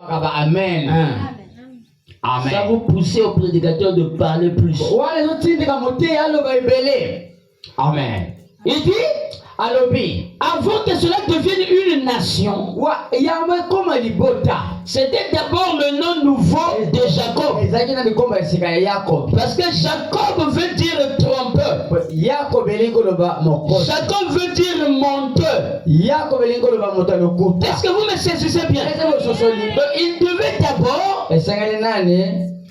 Amen. Amen. Ça vous poussez au prédicateur de parler plus. Amen. Il dit, avant que cela devienne une nation, c'était d'abord le nom nouveau de Jacob. Parce que Jacob veut dire trompeur. Jacob veut dire menteur. Est-ce que vous me saisissez bien? Il devait d'abord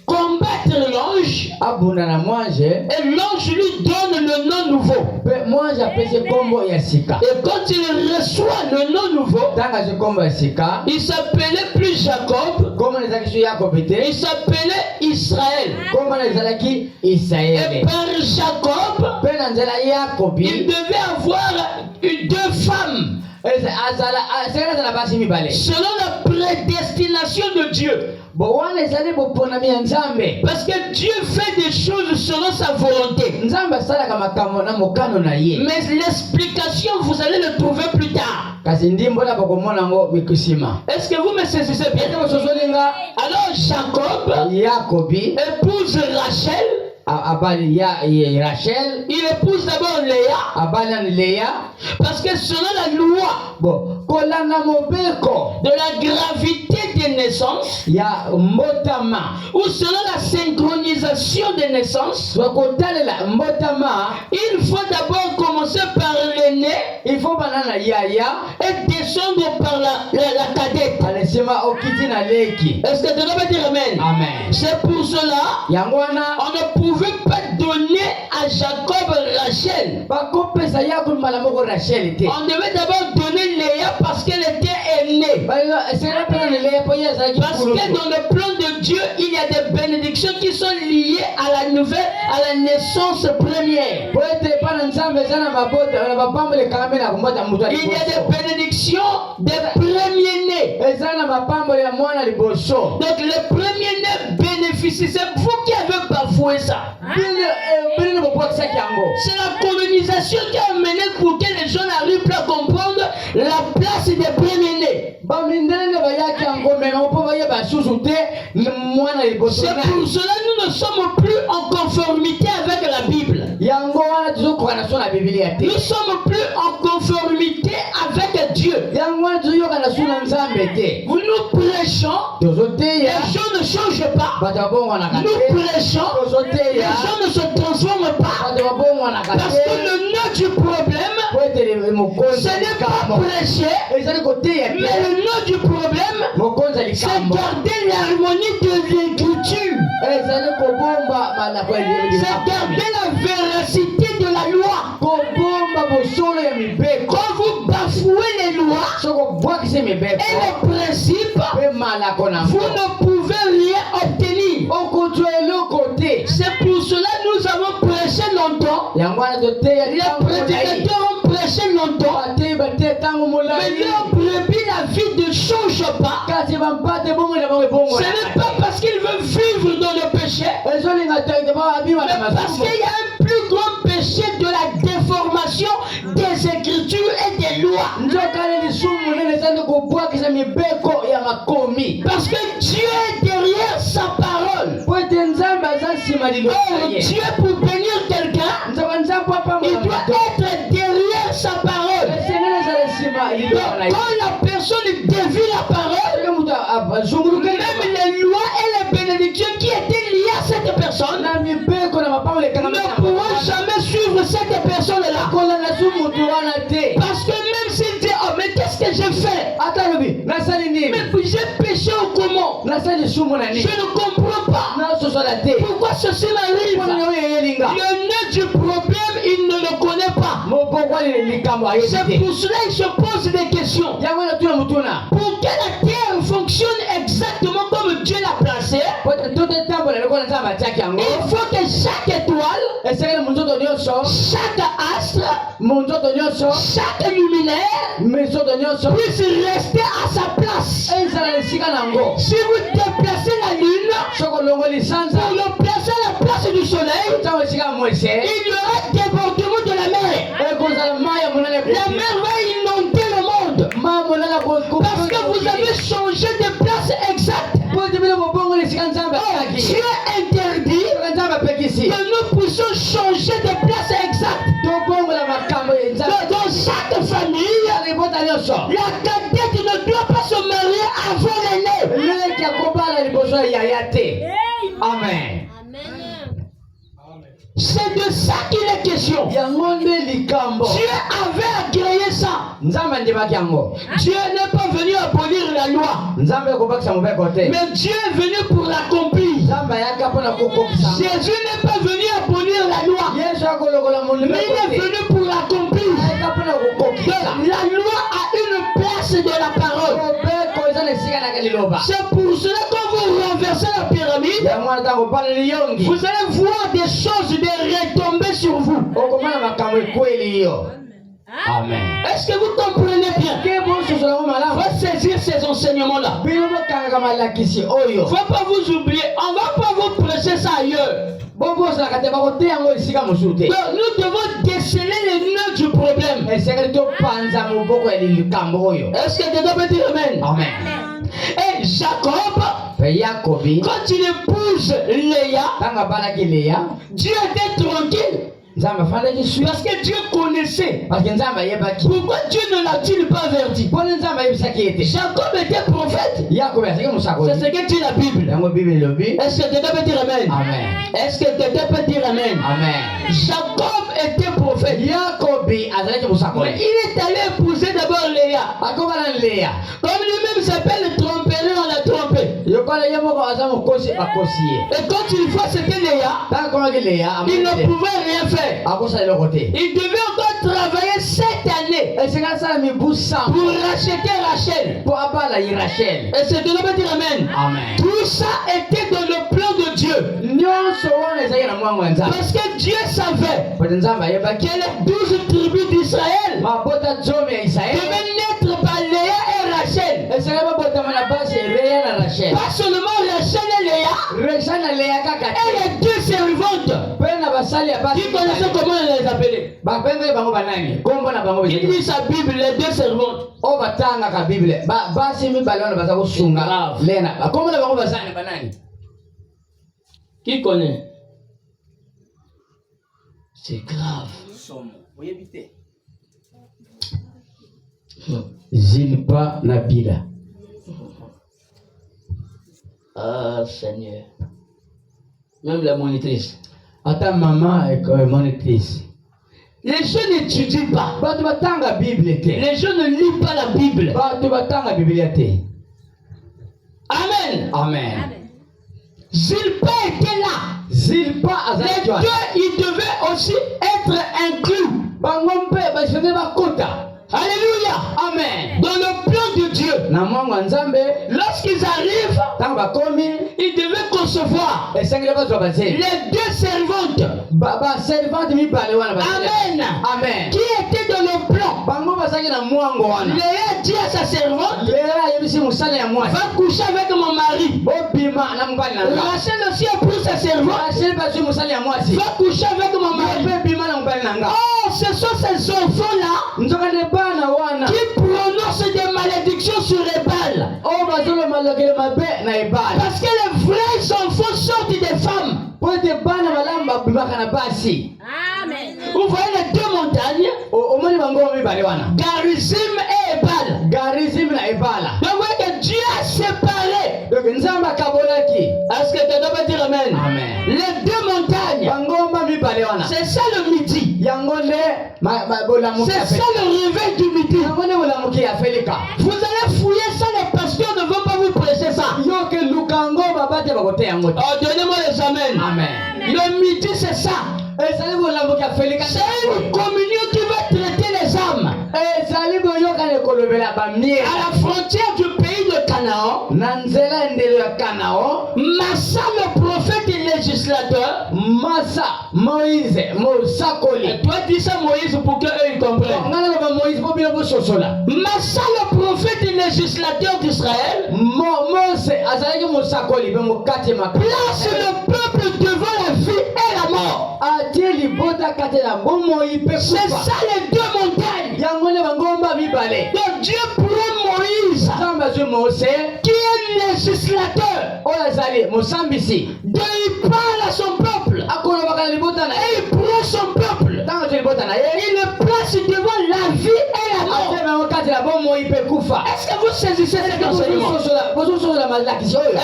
combattre l'ange, et l'ange lui donne le nom nouveau. Et quand il reçoit le nom nouveau, il s'appelait plus Jacob, il s'appelait Israël. Et par Jacob, il devait avoir deux femmes selon la prédestination de Dieu. Parce que Dieu fait des choses selon sa volonté. Mais l'explication, vous allez le trouver plus tard. Est-ce que vous me saisissez bien? Alors Jacob épouse Rachel. Il épouse d'abord Léa. Parce que selon la loi de la gravité des naissances, ou selon la synchronisation des naissances, il faut d'abord commencer par l'aîné et descendre par la cadette. Est-ce que tu dois dire amen? Amen. C'est pour cela on ne pouvait pas donner à Jacob Rachel. On devait d'abord donner Léa parce qu'elle était aînée. Parce que dans le plan de Dieu, il y a des bénédictions qui sont liées à la naissance première. Il y a des bénédictions des premiers-nés. Donc les premiers-nés bénéficient. C'est vous qui avez bafoué ça. C'est la colonisation qui a amené pour que les gens n'arrivent plus à comprendre la place des premiers-nés. C'est pour cela que nous ne sommes plus en conformité avec la Bible. Nous sommes plus en conformité avec Dieu. Nous prêchons, les gens ne changent pas. Nous prêchons, les gens ne se transforment pas. Parce que le nœud du problème, ce n'est pas prêcher, mais le nœud du problème, c'est garder l'harmonie de l'écriture. C'est garder la véracité de la loi. Quand vous bafouez les lois et les principes, vous ne pouvez rien obtenir. C'est pour cela que nous avons prêché longtemps. Les prédicateurs ont prêché longtemps. Mais leur brebis, la vie ne change pas. Ce n'est pas parce qu'ils veulent vivre dans le péché, mais parce qu'il y a un plus grand péché de la déformation des écritures et des lois. Parce que Dieu est derrière sa parole. Dieu, pour bénir quelqu'un, il doit être derrière sa parole. Quand la personne dévie la parole, même les lois et les bénédictions qui étaient liées à cette personne ne pourront jamais suivre cette personne-là. Parce que même s'il dit, oh mais qu'est-ce que j'ai fait? Mais j'ai péché au comment? Je ne comprends pas. Pourquoi ceci m'arrive? Le nœud du problème, il ne le connaît pas. C'est pour cela qu'il se pose des questions. Pour que la terre fonctionne exactement comme Dieu l'a placé, il faut que chaque étoile, chaque astre, chaque luminaire puisse rester à sa place. Si vous déplacez la lune pour le placer à la place du soleil, il y aura débordement de la mer. La mer va inonder le monde. Parce que vous avez changé de place exactement. Dieu interdit que nous puissions changer de place exacte. Dans chaque famille, la cadette ne doit pas se marier avant l'aîné. Amen. C'est de ça qu'il est question. Dieu avait agréé ça. Dieu n'est pas venu abolir la loi, mais Dieu est venu pour l'accomplir. Jésus n'est pas venu abolir la loi, mais il est venu pour l'accomplir. La loi a une place de la parole. C'est pour cela que quand vous renversez la pyramide, vous allez voir des choses de retomber sur vous. Amen. Est-ce que vous comprenez bien? Il faut saisir ces enseignements-là. Il ne faut pas vous oublier. On ne va pas vous prêcher ça ailleurs. Donc, nous devons déceler les nœuds du problème. Est-ce que quelqu'un peut dire Amen? Amen. Et Jacob, quand il épouse Léa, Dieu était tranquille. Parce que Dieu connaissait. Pourquoi Dieu ne l'a-t-il pas averti? Jacob était prophète. C'est ce que dit la Bible. Est-ce que quelqu'un peut dire Amen? Amen. Est-ce que quelqu'un peut dire Amen? Amen. Jacob était prophète. Mais il est allé épouser d'abord Léa. Comme lui-même s'appelle tromperie, on l'a trompé. Et quand il voit c'était Léa, il ne pouvait rien faire. Il devait encore travailler 7 années pour racheter Rachel. Et c'est de l'homme dire Amen. Amen. Tout ça était dans le plan de Dieu. Parce que Dieu savait que les 12 tribus d'Israël devaient naître par Léa et Rachel. Pas seulement Rachel et Léa, et les deux servantes. Qui connaissait comment on les appelait? Il lit sa Bible, les deux servantes. Qui connaît? C'est grave. Zilpa Nabila. Ah Seigneur. Même la monitrice. Ata maman est monitrice. Les gens n'étudient pas. Les gens ne lisent pas la Bible. Amen. Amen. Zilpa était là. Les deux, ils devaient aussi être inclus. Alléluia. Amen. Dans le plan de Dieu. Lorsqu'ils arrivent, ils devaient concevoir les deux servantes. Amen. Amen. Qui étaient dans le plan. Léa dit à sa servante, va coucher avec mon mari. Rachel aussi a pris sa servante, va coucher avec mon mari. Oh, ce sont ces enfants-là qui prononcent des malédictions sur les balles. Parce que les vrais enfants sortent des femmes. Amen. Vous voyez les deux montagnes, Garizim et Ebal. Donc vous voyez que Dieu a séparé. Est-ce que tu dois dire Amen? Amen. Les deux montagnes. C'est ça le midi. C'est ça le réveil du midi. Vous allez fouiller ça, les pasteurs ne vont pas vous prêcher ça. Oh, donnez-moi les Amen. Amen. Le midi, c'est ça. C'est une communion qui va traiter les âmes. À la frontière du pays de Canaan, Massa, le prophète et législateur, et toi dis ça Moïse pour qu'eux ils comprennent. Massa, le prophète et législateur d'Israël, place le peuple devant la vie et la mort. C'est ça les deux montagnes. Donc Dieu prend Moïse, qui est législateur, de il parle à son peuple, et il prend son peuple, il le place devant la vie et la mort. Est-ce que vous saisissez cet enseignement?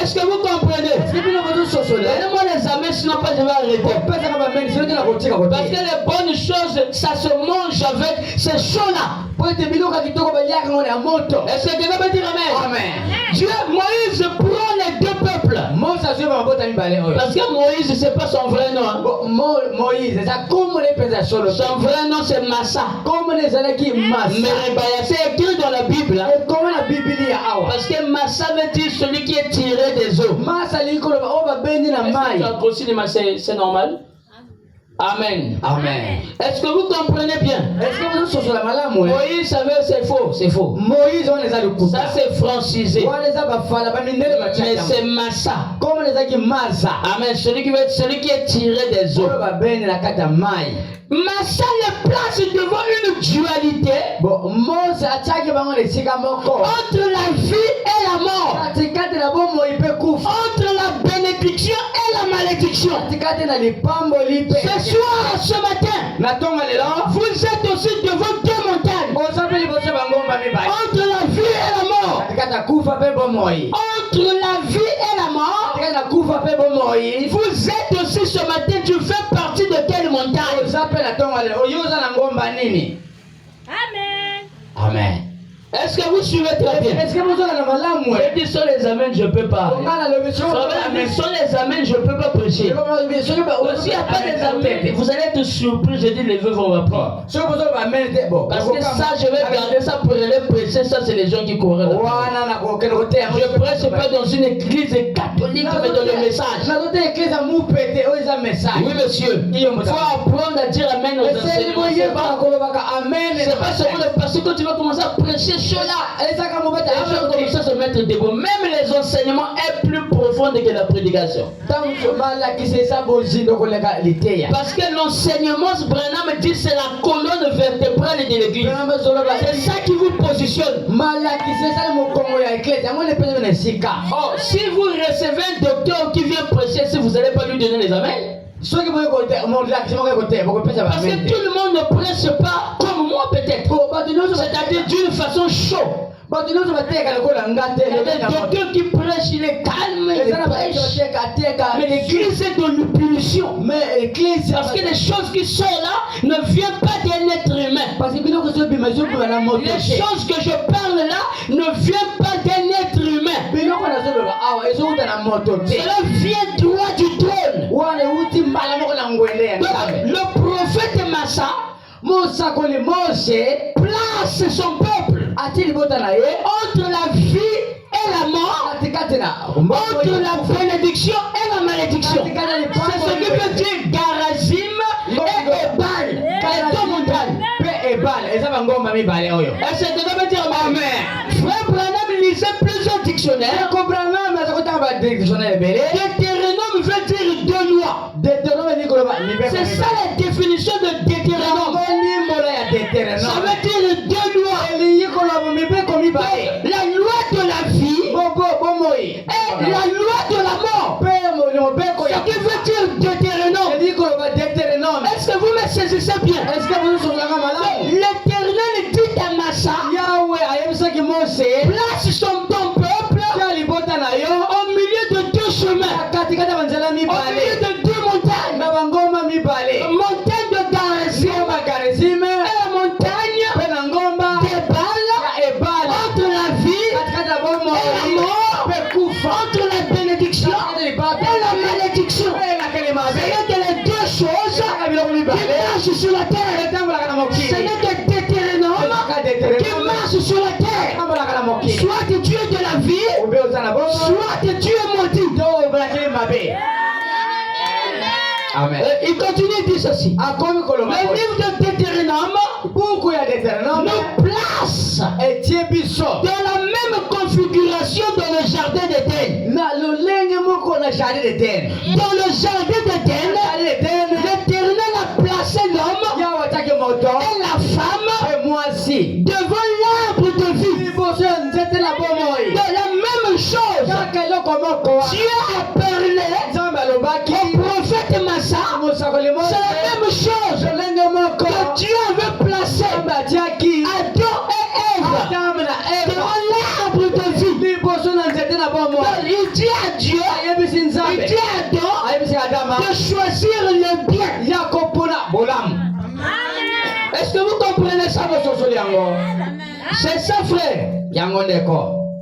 Est-ce que vous comprenez? Donnez-moi les amis, sinon pas je vais arrêter. Parce que les bonnes choses, ça se mange avec ces choses-là. Est-ce que quelqu'un peut dire amen? Amen. Dieu, Moïse prend les deux peuples. Parce que Moïse, c'est pas son vrai nom. Hein. Son vrai nom, c'est Massa. Mais c'est écrit dans la Bible. Hein. Parce que Massa veut dire celui qui est tiré des eaux. Est-ce que c'est normal? Amen. Amen. Est-ce que vous comprenez bien? Moïse savait c'est faux, c'est faux. Ça c'est francisé. Mais c'est Massa. Amen. Celui qui est tiré des eaux. Massa le place devant une dualité entre la vie et la mort, entre la bénédiction et la malédiction. Ce soir, ce matin, vous êtes aussi devant deux montagnes, entre la vie et la mort. Entre la vie et la mort, vous êtes aussi ce matin, tu fais partie de quelle montagne? Amen. Amen. Est-ce que vous suivez très bien? Je dis sans les amens, je ne peux pas. Sans les amens, je ne peux pas prêcher. S'il n'y a pas des amens, vous allez être surpris. Je dis les vœux vont m'apprendre. Parce que ça, je vais garder ça pour les prêcher. Ça, c'est les gens qui courent. Je ne prêche pas dans une église catholique, mais dans le message. Oui, monsieur. Il faut apprendre à dire amen aux enseignements. C'est pas seulement parce que tu vas commencer à prêcher là, les gens commencent à se mettre debout. Même les enseignements est plus profond que la prédication. Parce que l'enseignement, Branham dit, c'est la colonne vertébrale de l'église. C'est ça qui vous positionne. Oh, si vous recevez un docteur qui vient prêcher, si vous n'allez pas lui donner les amens. Parce que tout le monde ne prêche pas comme moi peut-être. C'est-à-dire d'une façon chaude. Il y a des docteurs qui prêchent, il est calme, il prêche. Mais l'église est de l'opposition. Parce que les choses qui sont là ne viennent pas d'un être humain. Les choses que je parle là ne viennent pas d'un être humain. Cela vient droit du trône. Donc, le prophète Massa place son peuple entre la vie et la mort, entre la bénédiction et la malédiction. C'est ce qui veut dire Garazim et Ebal. Les deux montagnes. Et c'est ce qui veut dire amen. Frère Branham lisait plusieurs dictionnaires. Deutéronome veut dire deux lois. C'est ça la définition de Deutéronome. Ça veut dire deux lois. La loi de la vie et la loi de la mort. Ce qui veut dire Deutéronome. Est-ce que vous me saisissez bien? L'Éternel dit à Massa, place ton peuple au milieu de deux chemins, au milieu de deux montagnes, montagne de Garizim et la montagne d'Ebal, entre la vie et la mort, entre la bénédiction et la malédiction. C'est que les deux choses qui marchent sur la terre, ce n'est que Deutéronome qui marche sur la terre. Soit tu es de la vie, soit tu es maudit. Amen. Il continue de dire ceci. Le livre de Deutéronome nous place dans la même configuration dans le jardin d'Éden. Dans le jardin d'Éden, l'Éternel a placé a parlé au prophète Massa. C'est la même chose que Dieu avait placé Adam et Ève dans l'arbre de vie. Il dit à Dieu, il dit à Adam de choisir le bien. Est-ce que vous comprenez ça, votre Soliango? C'est ça, frère.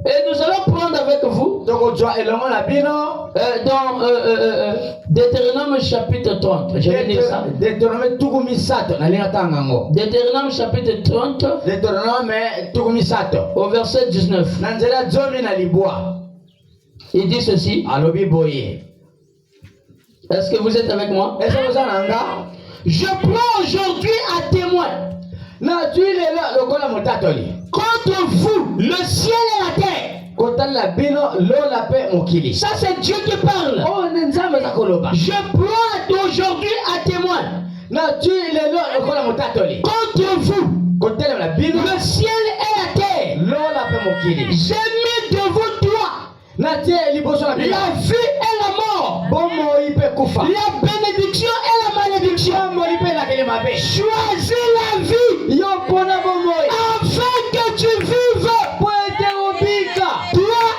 Et nous allons prendre avec vous dans Deutéronome chapitre 30. Je vais dire ça. Deutéronome chapitre 30 au verset 19. Il dit ceci. Est-ce que vous êtes avec moi? Je prends aujourd'hui à témoin contre vous le ciel et la terre. Ça c'est Dieu qui parle. Je prends aujourd'hui à témoin contre vous le ciel et la terre. J'ai mis devant toi la vie et la mort, la bénédiction et la malédiction. Choisis la vie afin que tu vives, toi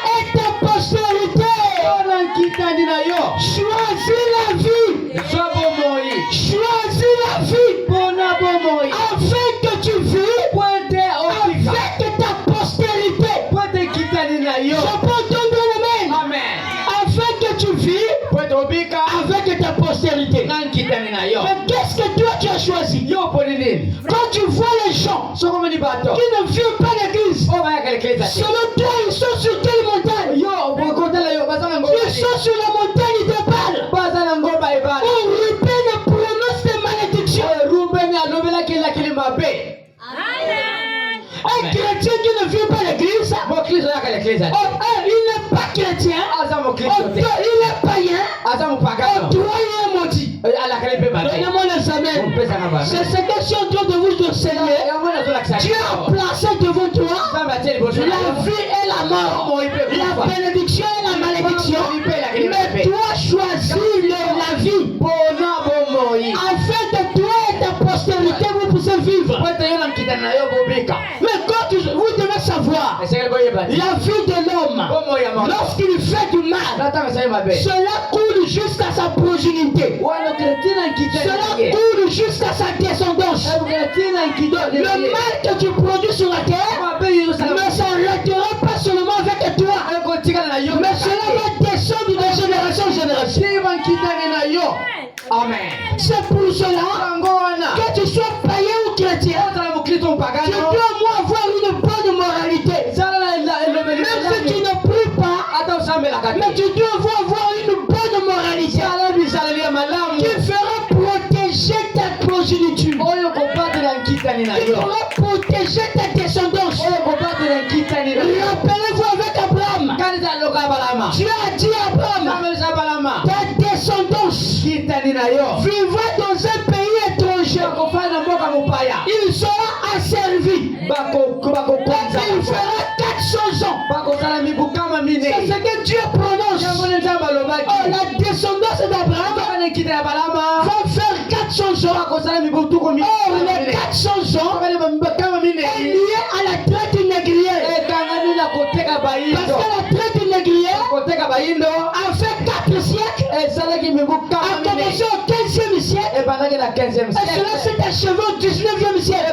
et ta postérité. Choisis la vie, choisis la vie afin que tu vives avec ta postérité. Je peux donner le même. Afin que tu vives avec ta postérité. Mais qu'est-ce que toi tu as choisi? Quand tu vois les gens qui ne vivent pas l'église, selon toi ils sont sur quelle montagne? Ils sont sur la montagne de Baal. Où Ruben prononce des malédictions. Un chrétien qui ne vit pas l'église, il n'est pas chrétien, il est païen, toi il est maudit. Donnez-moi les amens. C'est ce que je suis en train de vous enseigner. Dieu a placé devant toi la vie et la mort, la bénédiction et la malédiction. Mais toi choisis la vie afin que toi et ta postérité vous puissiez vivre. Mais quand vous devez savoir la vie de l'homme, lorsqu'il fait du mal, cela coule jusqu'à sa progéniture. Cela coule jusqu'à sa descendance. Le mal que tu produis sur la terre ne s'arrêtera pas seulement avec toi, mais cela va descendre de génération en génération. Amen. C'est pour cela que tu sois païen ou chrétien, tu dois avoir une bonne moralité. Même si tu ne pries pas, mais tu dois avoir une bonne moralité qui fera protéger ta progéniture, qui fera protéger ta descendance. Rappelez-vous avec Abraham, Dieu a dit à Abraham, ta descendance vivra dans un pays étranger. Il sera asservi. Il fera 400 ans. C'est ce que Dieu prononce. La descendance d'Abraham va faire 400 ans. Or, les 400 ans est lié à la traite négrière. Parce que la traite négrière a fait 4 siècles. A commencé au 15e siècle. Et cela s'est achevé au 19e siècle.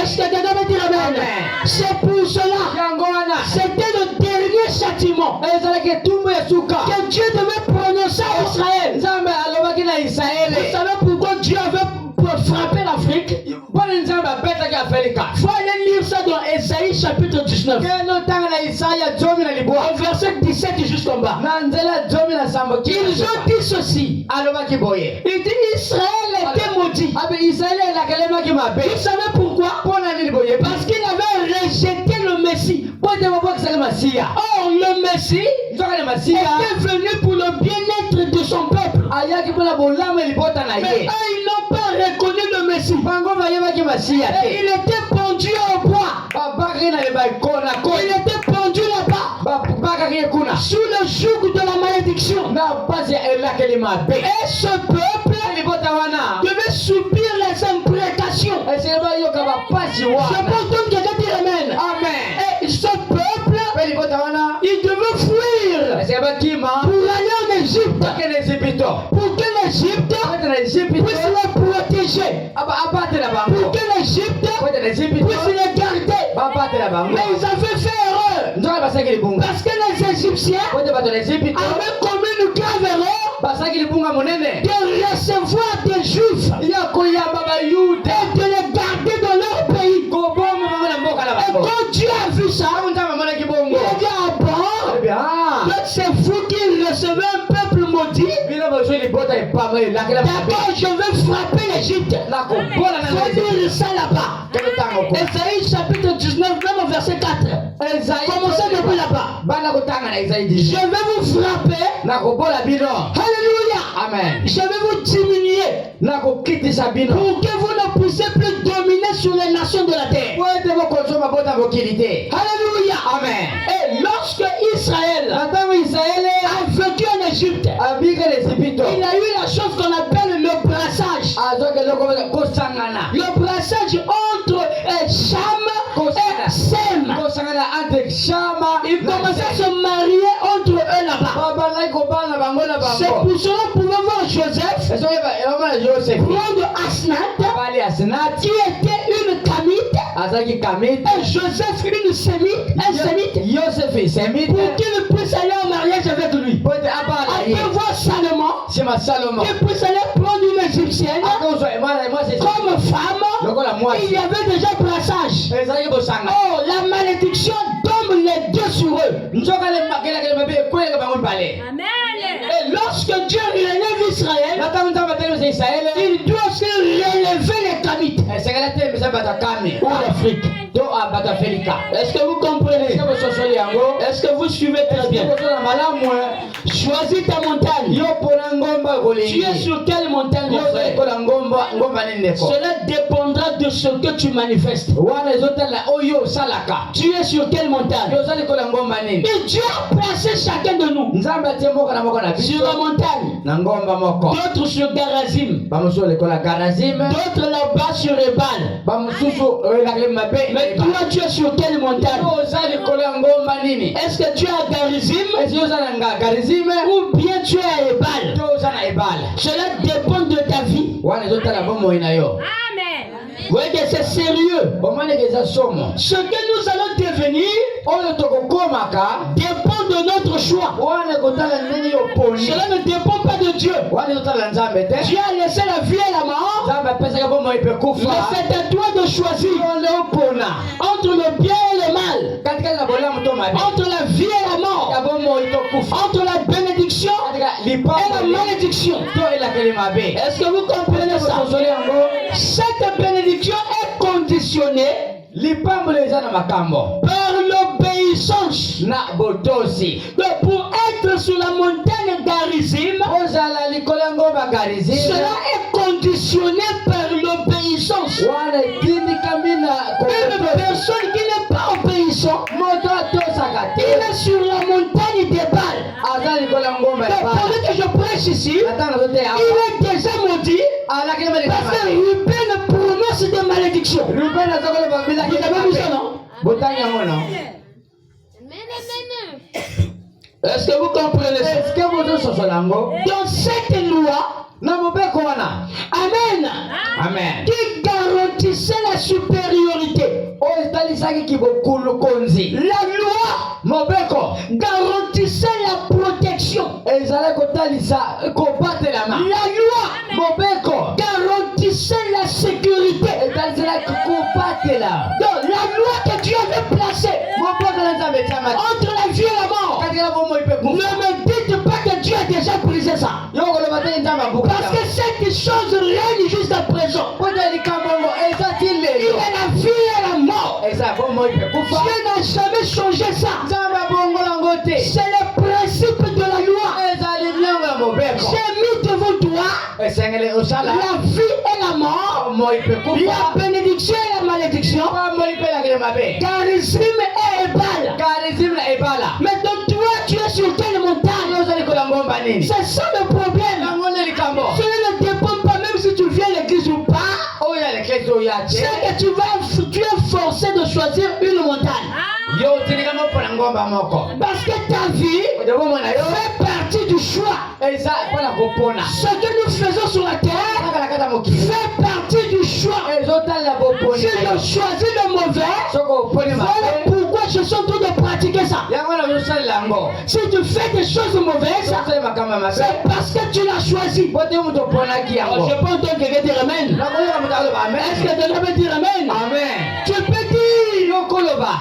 Est-ce que quelqu'un veut dire amen? C'est pour cela. C'était le dernier châtiment que Dieu devait prononcer à Israël. Vous savez pourquoi Dieu avait frappé l'Afrique? Il faut aller lire ça dans Ésaïe chapitre 19. Au verset 17 jusqu'en bas. Ils ont dit ceci. Il dit Israël était maudit. Vous savez pourquoi? Parce qu'il avait rejeté le Messie. Or le Messie était venu pour le bien-être de son peuple. Mais eux ils n'ont pas reconnu le Messie. Et il était pendu au bois. Il était pendu là-bas. sous le joug de la malédiction. Et ce peuple devait subir les imprécations. Je pense donc quelqu'un dire Amen. Et ce peuple, il devait fuir pour aller en Égypte. Pour que l'Égypte puisse les protéger. Pour que l'Égypte puisse les garder. Mais ils avaient fait erreur. Parce que les Égyptiens avaient commis une grave erreur de recevoir des Juifs et de les garder dans leur pays. Et quand Dieu a vu ça, il a dit donc c'est vous qui recevez un peuple maudit. D'abord je vais frapper l'Égypte. Il faut dire ça là-bas. Esaïe chapitre 19, même au verset 4. Commencez depuis là-bas. Je vais vous frapper. Alléluia. Amen. Je vais vous diminuer pour que vous ne puissiez plus dominer sur les nations de la terre. Alléluia. Amen. Et lorsque Israël a vécu en Égypte, il a eu la chose qu'on appelle le brassage. Le brassage entre Cham et Sem. Ils commençaient à se marier entre eux là-bas. C'est pour cela qu'on pouvait voir Joseph prendre Asnath qui était une Camite et Joseph une Sémite, pour qu'il puisse aller en mariage avec lui. On peut voir Salomon qui puisse aller prendre une Égyptienne comme femme. Il y avait déjà brassage. Oh, la malédiction tombe les deux sur eux. Et lorsque Dieu relève Israël, il doit aussi relever les Camites ou l'Afrique. Est-ce que vous comprenez? Est-ce que vous suivez très bien? Choisis ta montagne. Tu es sur quelle montagne, mon frère? Cela dépendra de ce que tu manifestes. Tu es sur quelle montagne? Et Dieu a placé chacun de nous sur la montagne. D'autres sur Garazim. D'autres là-bas sur Ebal. Mais toi, tu es sur quelle montagne? Est-ce que tu es à Garizim ou bien tu es à Ebal? Cela dépend de ta vie. Amen. Vous voyez que c'est sérieux. Ce que nous allons devenir dépend de notre choix. Cela ne dépend pas de Dieu. Dieu a laissé la vie et la mort. Mais c'est à toi de choisir entre le bien et le mal, entre la vie et la mort, entre la bénédiction et la malédiction. Est-ce que vous comprenez ça? Cette bénédiction est conditionnée par l'obéissance. Donc pour être sur la montagne Garizim, cela est conditionné par l'obéissance. Une personne qui n'est pas obéissante, il est sur la montagne des balles. Pendant que je prêche ici, il est déjà maudit parce que Ruben prononce des malédictions. Vous avez vu ça, non? Est-ce que vous comprenez ça? Dans cette loi, Amen, qui garantissait la supériorité. La loi garantissait la protection. La loi garantissait la sécurité. Donc la loi que Dieu avait placée entre la vie et la mort, ne me dites pas que Dieu a déjà brisé ça. Parce que cette chose règne jusqu'à présent. Il y a la vie et la mort. Dieu n'a jamais changé ça. C'est le principe de la loi. J'ai mis devant toi la vie et la mort, la bénédiction et la malédiction, Garizim et Ebal. Mais donc toi C'est ça le problème. Cela ne dépend pas même si tu viens à l'église ou pas. C'est que tu es forcé de choisir une montagne. Parce que ta vie fait partie du choix. Ce que nous faisons sur la terre fait partie du choix. Si je choisis le mauvais, voilà pourquoi je suis en train de pratiquer ça. Si tu fais des choses mauvaises, c'est parce que tu l'as choisi. Je peux entendre quelqu'un dire Amen. Est-ce que quelqu'un peut dire Amen? Tu peux dire,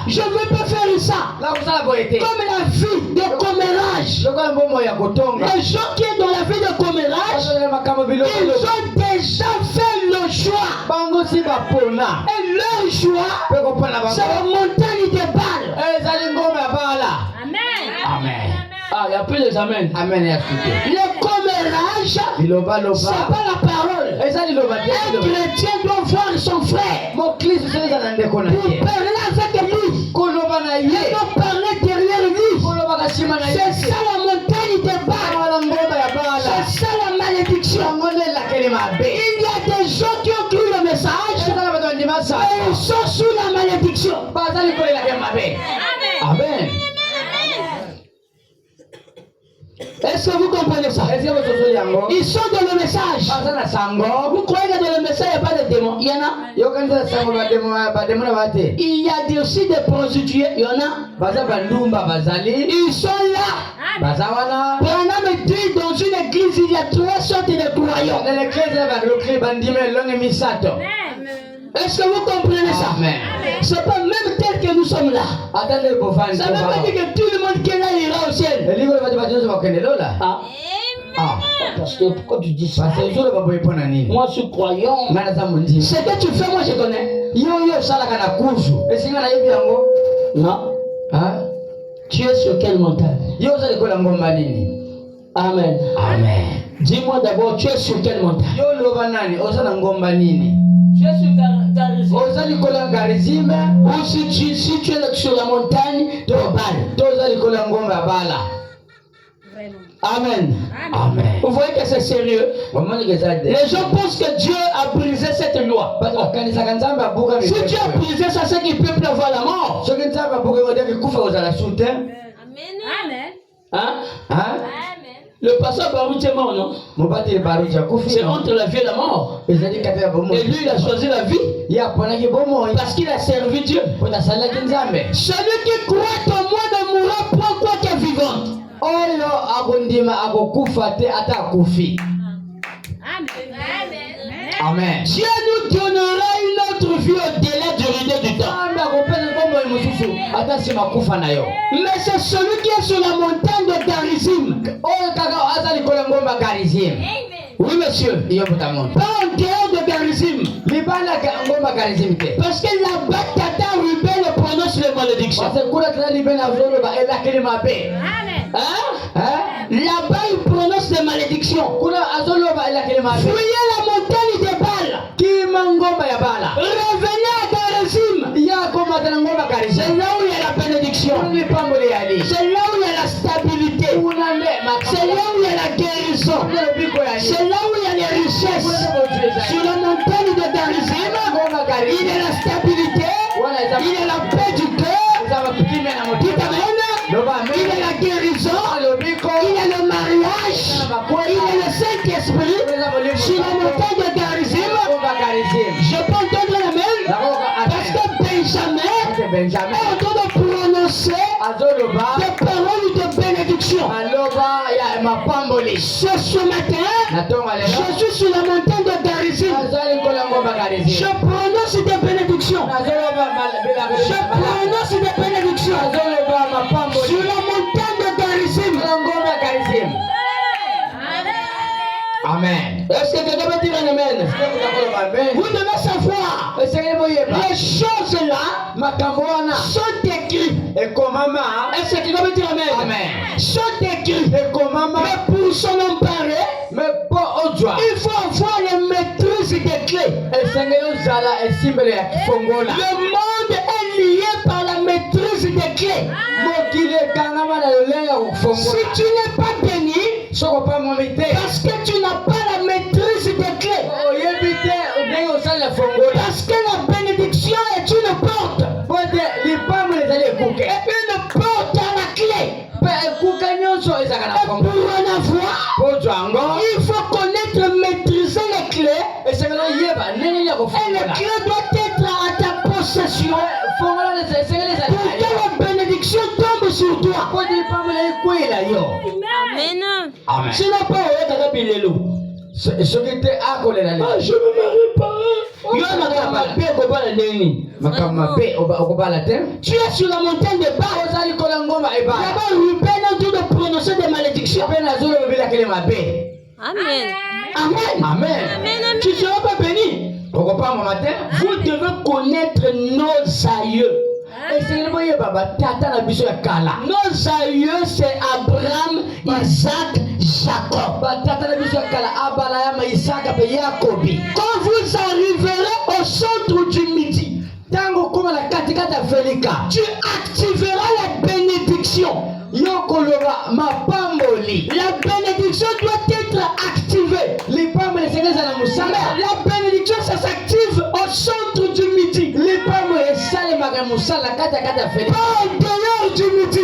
je ne veux pas faire ça. Comme la vie de commérage. Les gens qui sont dans la vie de commérage, ils ont déjà fait le choix. Et leur choix, c'est la montagne des balles. Amen. Ah, il n'y a plus les amens. Le commérage, c'est pas la parole. Un chrétien doit voir son frère pour parler avec lui. Il doit parler derrière lui. C'est ça la montagne des balles. C'est ça la malédiction. Il y a des gens qui ont cru le message et ils sont sous la malédiction. Amen. Est-ce que vous comprenez ça? Ils sont dans le message. Vous croyez que dans le message il n'y a pas de démons? Il y en a. Il y a aussi des prostituées. Il y en a. Ils sont là. Branham dit dans une église il y a 3 sortes de croyants. Est-ce que vous comprenez ça? C'est pas même tel que nous sommes là. Ça ne veut pas dire que tout le monde qui est là ira au ciel. Parce que pourquoi tu dis ça? Moi je suis croyant. Ce que tu fais, moi je connais. Non. Tu es sur quelle montagne? Amen. Dis-moi d'abord, tu es sur quelle montagne? Tu es sur Garizim. Ou si tu es sur la montagne de Bâle. Amen. Vous voyez que c'est sérieux. Les gens pensent que Dieu a brisé cette loi. Si Dieu a brisé ça, c'est qu'il peut plus avoir la mort. Amen. Le pasteur Baruch est mort, non? C'est entre la vie et la mort. Et lui, il a choisi la vie. Parce qu'il a servi Dieu. Celui qui croit en moi ne mourra point quoi qu'il est vivant. Amen. Dieu nous donnera une autre vie au-delà du rideau du temps. Mais c'est celui qui est sur la montagne de Garizim. Oui, monsieur. Pas en dehors de Garizim. Parce que là-bas, Tata Ruben prononce les malédictions. Là-bas, il prononce les malédictions. Fuyez la montagne des balles. Revenez à Garizim. C'est là où il y a la bénédiction. C'est là où il y a la stabilité. C'est là où il y a la guérison. C'est là où il y a les richesses. Sur la montagne de Garizim, il y a la stabilité. Il y a la paix du cœur. Dites amen. Il y a la guérison. Il y a le mariage. Il y a le Saint-Esprit. Sur la montagne de Garizim, je peux entendre la même. Parce que Benjamin est en train de prononcer des paroles de bénédiction. Ce matin, je suis sur la montagne de Garizim. Je prononce des bénédictions. Je prononce des bénédictions sur la montagne de Garizim. Amen. Est-ce que quelqu'un peut dire un amen? Vous devez savoir, les choses là sont écrites. Est-ce que quelqu'un peut dire amen? Sont écrites. Mais pour s'en emparer, il faut avoir la maîtrise des clés. Le monde est lié par la maîtrise des clés. Si tu n'es pas béni, Parce que tu n'as pas la maîtrise des clés. Parce que la bénédiction est une porte. Et une porte à la clé. Et pour en avoir, il faut connaître, maîtriser les clés. Et les clés doivent être à ta possession. Pour que la bénédiction tombe sur toi. Amen. Amen. Sinon, pas je me marie pas. Tu es sur la montagne de Bar. Là-bas, Ruben est en train de prononcer des malédictions. Amen. Amen. Amen. Tu ne seras pas béni. Vous devez connaître nos aïeux. Nos aïeux, c'est Abraham, Isaac, Jacob. Quand vous arriverez au centre du midi, tu activeras la bénédiction. La bénédiction doit être activée. La bénédiction, ça s'active au centre du midi. Pas en dehors du midi.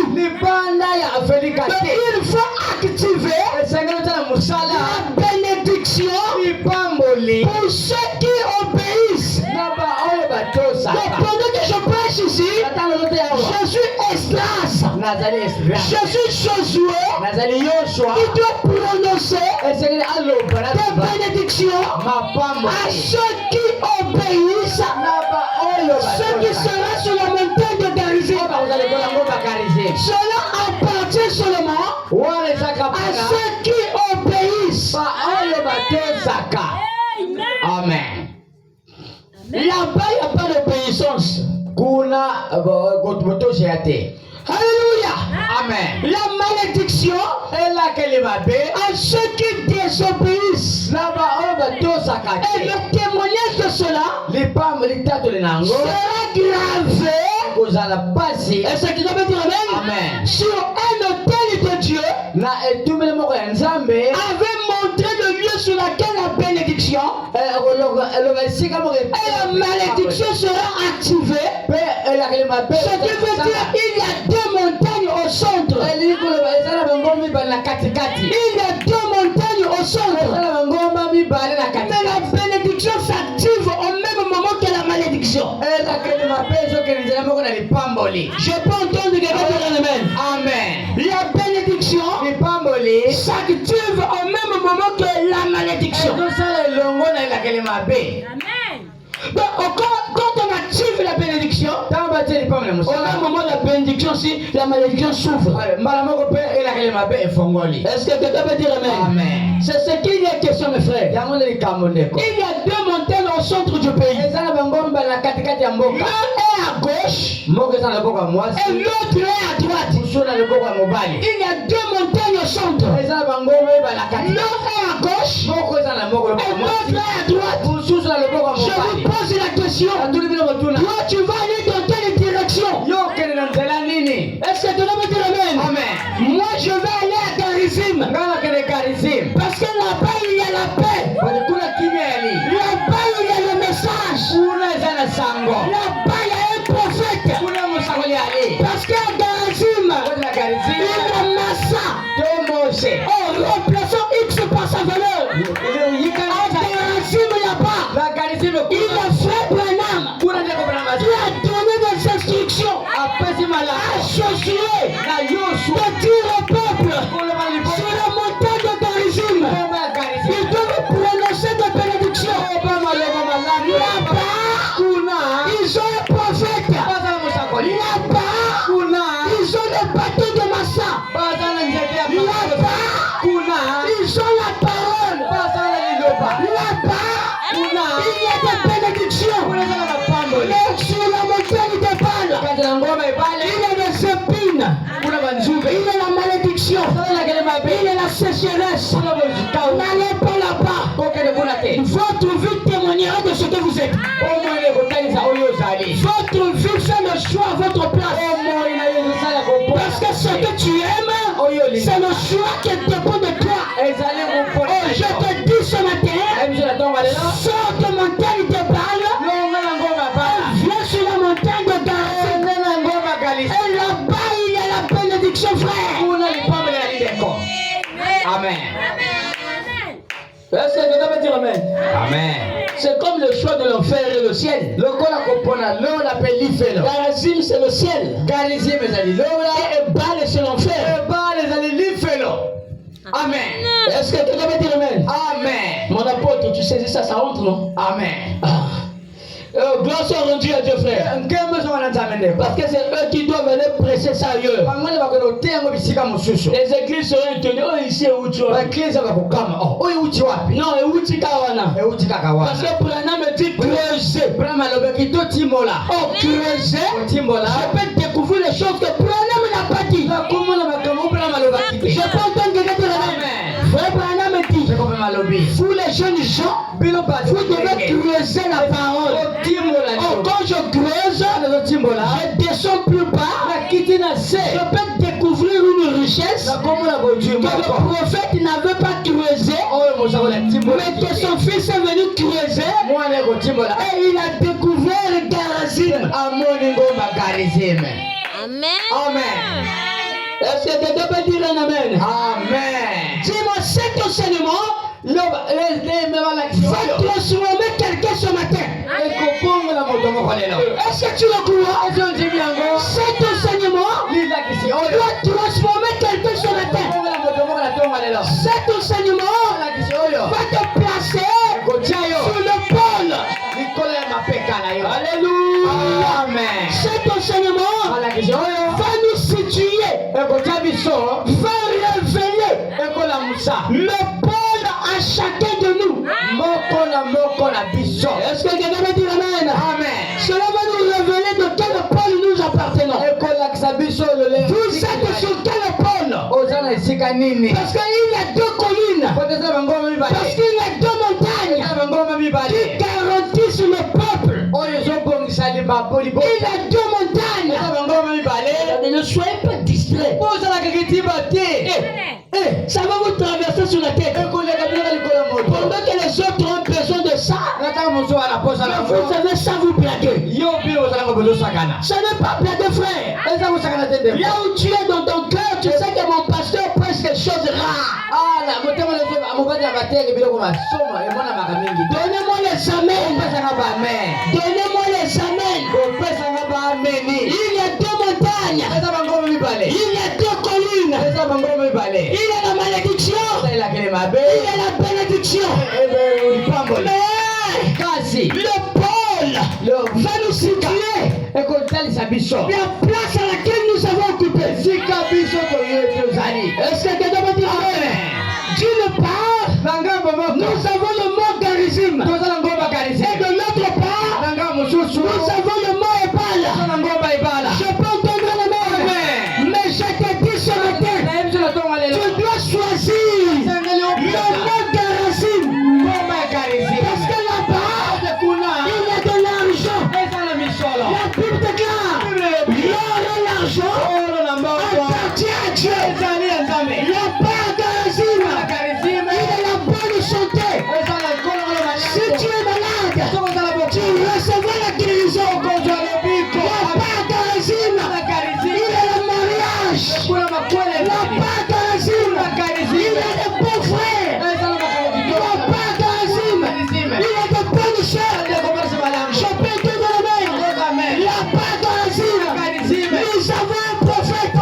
Donc, il faut activer la bénédiction pour ceux qui obéissent. Donc, pendant que je prêche ici, je suis Esdras. Je suis Josué. Il doit prononcer des bénédictions à ceux qui obéissent. Ceux qui seront sur la montagne de Garizim. Cela appartient seulement à ceux qui obéissent. Amen. Là-bas, il n'y a pas d'obéissance. Alléluia. Amen. La malédiction à ceux qui désobéissent. Et le témoignage de cela sera gravé. Et ce qui veut dire Amen. Sur un autel de Dieu avait montré le lieu sur lequel la bénédiction et la malédiction sera activée. Ce qui veut dire il y a deux montagnes au centre. Il y a deux montagnes au centre. Mais la bénédiction s'active au même moment que la malédiction. Je peux entendre quelqu'un dire Amen. Amen. La bénédiction s'active au même moment que la malédiction. Amen. Donc, quand on active la bénédiction, au même moment la bénédiction, si la malédiction s'ouvre. Est-ce que quelqu'un peut dire Amen? Amen. C'est ce qu'il y a question, mes frères. Il y a deux montagnes au centre du pays. L'un est à gauche et l'autre est à droite. Il y a deux montagnes au centre. L'un est à gauche et l'autre est à droite. Je vous pose la question. Toi, tu vas aller dans quelle direction? Est-ce que tu dois me dire Amen? Amen. Moi, je vais aller à Garizim. Parce que là-bas, il y a la paix. Là-bas, il y a le message. Là-bas, il y a un prophète. Parce qu'à Garizim, il y a Massa. Oh, remplaçons X par sa valeur. À Garizim, là-bas, il y a Frère Branham qui a donné des instructions à Josué de dire au peuple sur la montagne de Garizim. Ils doivent prononcer des bénédictions. Là-bas, ils ont un prophète. Là-bas, ils ont le bateau de Massa. Là-bas, ils ont la parole. Là-bas, il y a des bénédictions. Mais sur la montagne de Bâle, il y a des épines. Il y a la malédiction. Il y a la sécheresse. N'allez pas là-bas. Votre vie témoignera de ce que vous êtes. Votre vie fait le choix à votre place. Parce que ce que tu aimes, c'est le choix qui dépend de toi. Amen. Est-ce que quelqu'un peut dire Amen? Amen. C'est comme le choix de l'enfer et le ciel. Le qu'on a compris, l'on appelle l'ifelo. Garazim c'est le ciel. Garizim est allé là. Et Baal c'est l'enfer. Et Baal est allé l'ifelo. Amen. Est-ce que quelqu'un peut dire Amen? Amen. Mon apôtre, tu saisis ça, ça rentre, non? Amen. Gloire soit rendue à Dieu, frère. Parce que c'est eux qui doivent aller presser ça ailleurs. Les églises seront tenues. Oh, ici, où tu vas? Non, et où tu vas? Parce que Branham me dit creuser. Oh, creuser. Je peux découvrir les choses que Branham n'a pas dit. Je peux entendre quelqu'un dire Amen. Frère Branham me dit, vous les jeunes gens, vous devez creuser la parole. Oh, quand je creuse, je descends plus bas. Je peux découvrir une richesse que le prophète n'avait pas creusé, mais que son fils est venu creuser. Et il a découvert le Garazim. Amen. Amen. Est-ce que quelqu'un peut dire un Amen? Amen. Dis-moi, cet enseignement va transformer quelqu'un ce matin. Est-ce que tu le crois? Cet enseignement doit transformer quelqu'un ce matin. Cet enseignement va te placer sur le pôle. Alléluia. Amen. Cet enseignement va nous situer, va révéler le pôle à chacun de nous. Est-ce que quelqu'un veut dire Amen? Amen. Cela va nous révéler de quel pôle nous appartenons. Vous êtes sur quel pôle? Parce qu'il y a deux collines. Parce qu'il y a deux montagnes qui garantissent le peuple. Il y a deux montagnes. Ne soyez pas distraits. Ça va vous traverser sur la tête. Pendant que les autres ont besoin de ça, vous avez ça vous blaguer. Ça n'est pas blaguer, frère. Là où tu es dans ton cœur, tu sais que mon pasteur prêche quelque chose de rare. Donnez-moi les amens. Donnez-moi les amens. Il y a deux montagnes. Il y a deux collines. Il y a la malédiction. Il y a la bénédiction. Mais le pôle va nous situer la place à laquelle nous avons occupé. Est-ce que quelqu'un peut dire Amen? D'une part, nous avons le mot Garizim. Et de l'autre part, nous avons le mot Ebala. Je peux entendre le mot. Mais je te dis ce matin, tu dois choisir le mot Garizim. Parce que là-bas, il y a de l'argent. La Bible déclare, l'or et l'argent appartient à Dieu. Il n'y a pas Garizim. Il est la bonne santé. Si tu es malade, tu recevras la guérison. Il n'y a pas Garizim. Il est le mariage. Il n'y a pas Garizim. Il est de beaux frères. Il n'y a pas Garizim. Il est de bonnes sœurs. Je peux te donner. Il n'y a pas Garizim. Nous avons un prophète.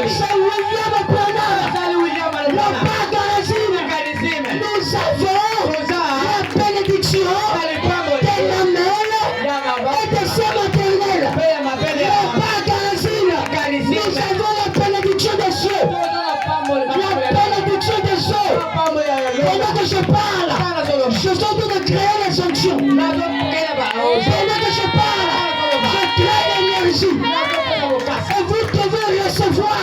C'est William Branham. Il n'y a pas Garizim. Nous avons la bénédiction de la mère et de sa maternelle. Il n'y a pas Garizim. Nous avons la bénédiction des cieux. La bénédiction des cieux. Pendant que je parle, je suis en train de créer les sanctions. Pendant que je parle, je crée l'énergie. Et vous devez recevoir.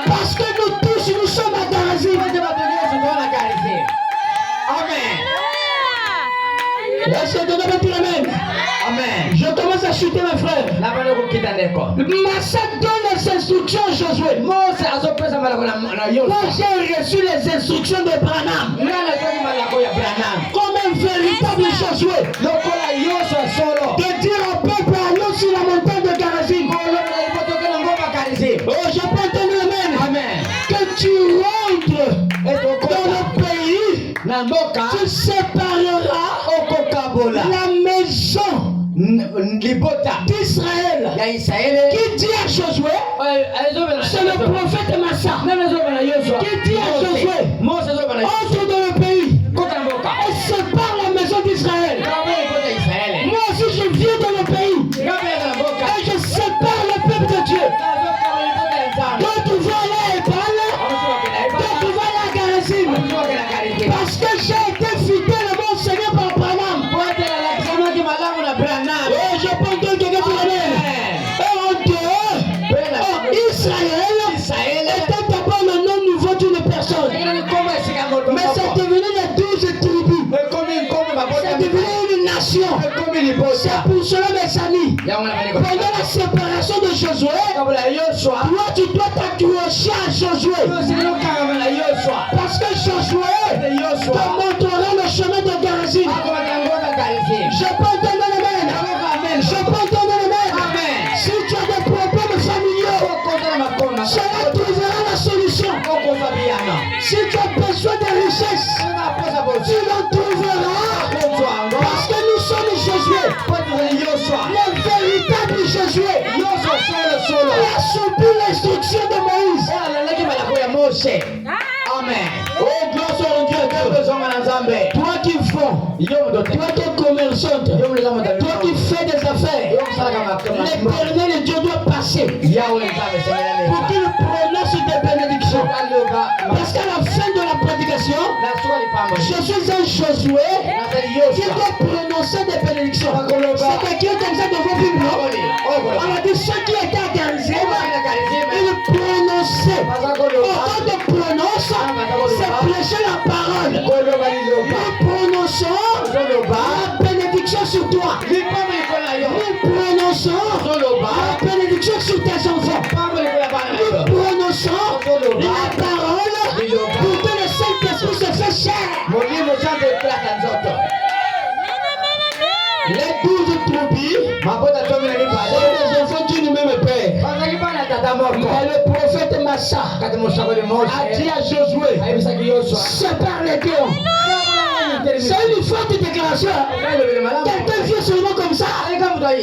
Parce que nous tous, nous sommes à Garizim. Amen. Est-ce que tu dois dire Amen? Amen. Je commence à chuter, mes frères. Massa donne les instructions à Josué. Moi, j'ai reçu les instructions de Branham. Comme un véritable Josué. De dire au peuple, allons sur la montagne de Garizim. Oh, je peux entendre Amen. Que tu rentres dans le pays, tu sépareras la maison d'Israël. Qui dit à Josué, c'est le prophète Massa, qui dit à Josué, entre dans le pays et sépare la maison d'Israël. Moi aussi je viens dans le pays et je sépare le peuple de Dieu. Donc tu vas aller à Ébal, donc tu vas aller à Garazim, parce que j'ai été fidèle à mon Seigneur par Branham. Et je peux dire que quelqu'un pour l'air. Et en dehors, Israël était d'abord le nom nouveau d'une personne. Mais c'est devenu les 12 tribus. C'est devenu une nation. C'est pour cela, mes amis, pendant la séparation de Josué, toi tu dois t'accrocher à Josué. Parce que Josué te montrera le chemin de Garazim. Je peux entendre l'amen. Je peux entendre l'amen. Si tu as des problèmes familiaux, cela trouvera la solution. Si tu as besoin de richesse, tu l'en trouveras. Parce que nous sommes Josué. Le véritable Josué. Il a subi l'instruction de Moïse. Amen. Oh, gloire soit rendue à Dieu. Toi qui vends, toi qui es commerçante, toi qui fais des affaires, l'Éternel Dieu doit passer pour qu'il prononce des bénédictions. Parce qu'à la fin de la prédication, je suis un Josué qui doit prononcer des bénédictions. C'est qui est comme ça dans vos Bibles. On a dit ceux qui étaient à Garizim, ils prononçaient. Quand on prononce, c'est prêcher la parole. Nous prononçons la bénédiction sur toi. Nous prononçons la bénédiction sur tes enfants. Nous prononçons la parole pour que le Saint-Esprit se fasse chair. Les 12 tribus sont des enfants d'une même père. Mais le prophète Massa a dit à Josué, sépare les deux. C'est une forte déclaration. Quelqu'un vient seulement comme ça.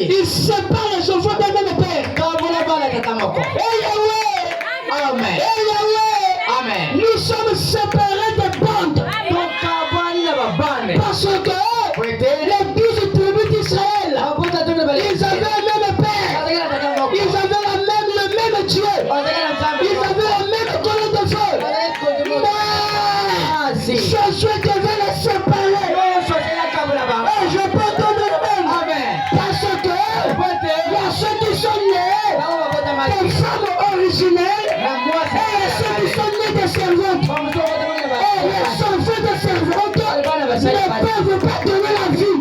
Il sépare les enfants d'un même père. Et Yahweh, Amen. Amen. Nous sommes séparés des bandes. Parce que les 12 tribus d'Israël, ils avaient le même père. Ils avaient le même Dieu. Ils avaient la même colonne de feu. Mais Josué devait les séparer. Et je peux entendre le même. Parce que il y a ceux qui sont nés des femmes originelles et ceux qui sont nés des servantes. Et les enfants de servantes ne peuvent pas donner la vie.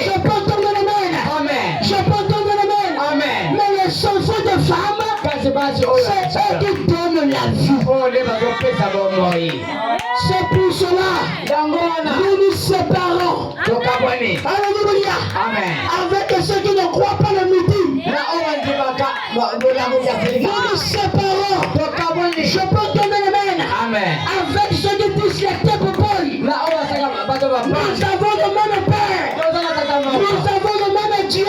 Je peux entendre le même. Je peux entendre le même. Mais les enfants de femmes, c'est eux qui donnent la vie. C'est pour cela nous nous séparons. Alléluia. Avec ceux qui ne croient pas le midi. Nous nous séparons. Je peux entendre le même. Avec ceux qui disent les tépopol. Nous avons le même Père. Nous avons le même Dieu.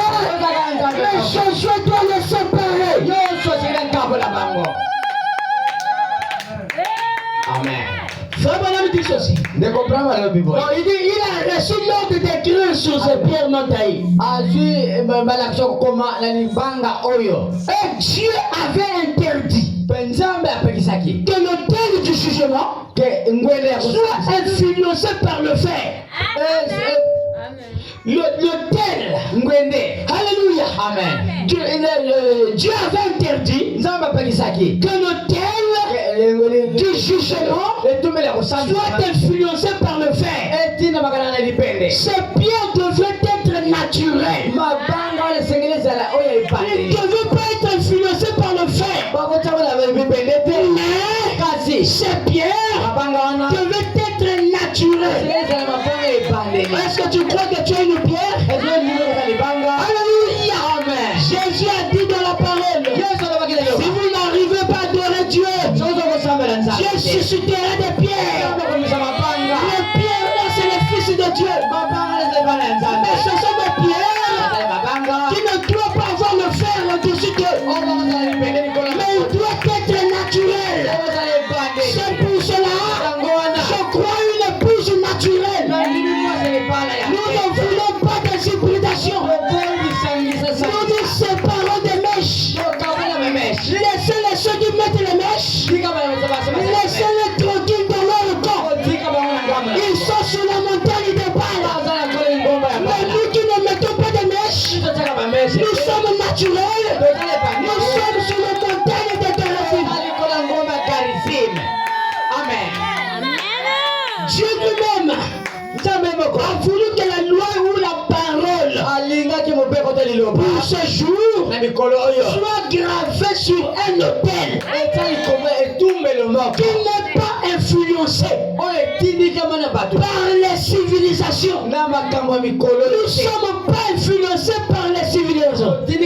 Mais Josué doit les séparer. Amen. Vraiment, dit ceci. Il a reçu l'ordre d'écrire sur ses pierres non taillées. Et Dieu avait interdit que l'autel du jugement soit influencé par le fer. L'autel. Alléluia. Amen. Dieu avait interdit que l'autel du jugement soit influencé par le fer. Ces pierres devaient être naturelles. Ils ne devaient pas être influencés par le fer. Mais ces pierres devaient être naturelles. Est-ce que tu crois que tu as une pierre? Alléluia. Jésus a dit dans la parole, si vous n'arrivez pas à adorer Dieu, ressuscitera des pierres. Les pierres là, c'est les fils de Dieu. Mais ce sont des pierres qui ne doivent pas avoir le fer au-dessus d'eux. Mais il doit être naturel. C'est pour cela, je crois une épouse naturelle. Nous ne voulons pas des hybridations. Nous nous séparons des mèches. Laissez-les ceux qui mettent les mèches. Laissez-les tranquilles dans leur corps. Ils sont sur la montagne de Bâle. Mais nous qui ne mettons pas de mèches, nous sommes naturels. Nous sommes sur la montagne de Garizim. Amen. Dieu lui-même a voulu que la loi ou la parole pour ce jour soit gravée sur un autel qui n'est pas influencé par les civilisations. Nous ne sommes pas influencés par les civilisations. Est-ce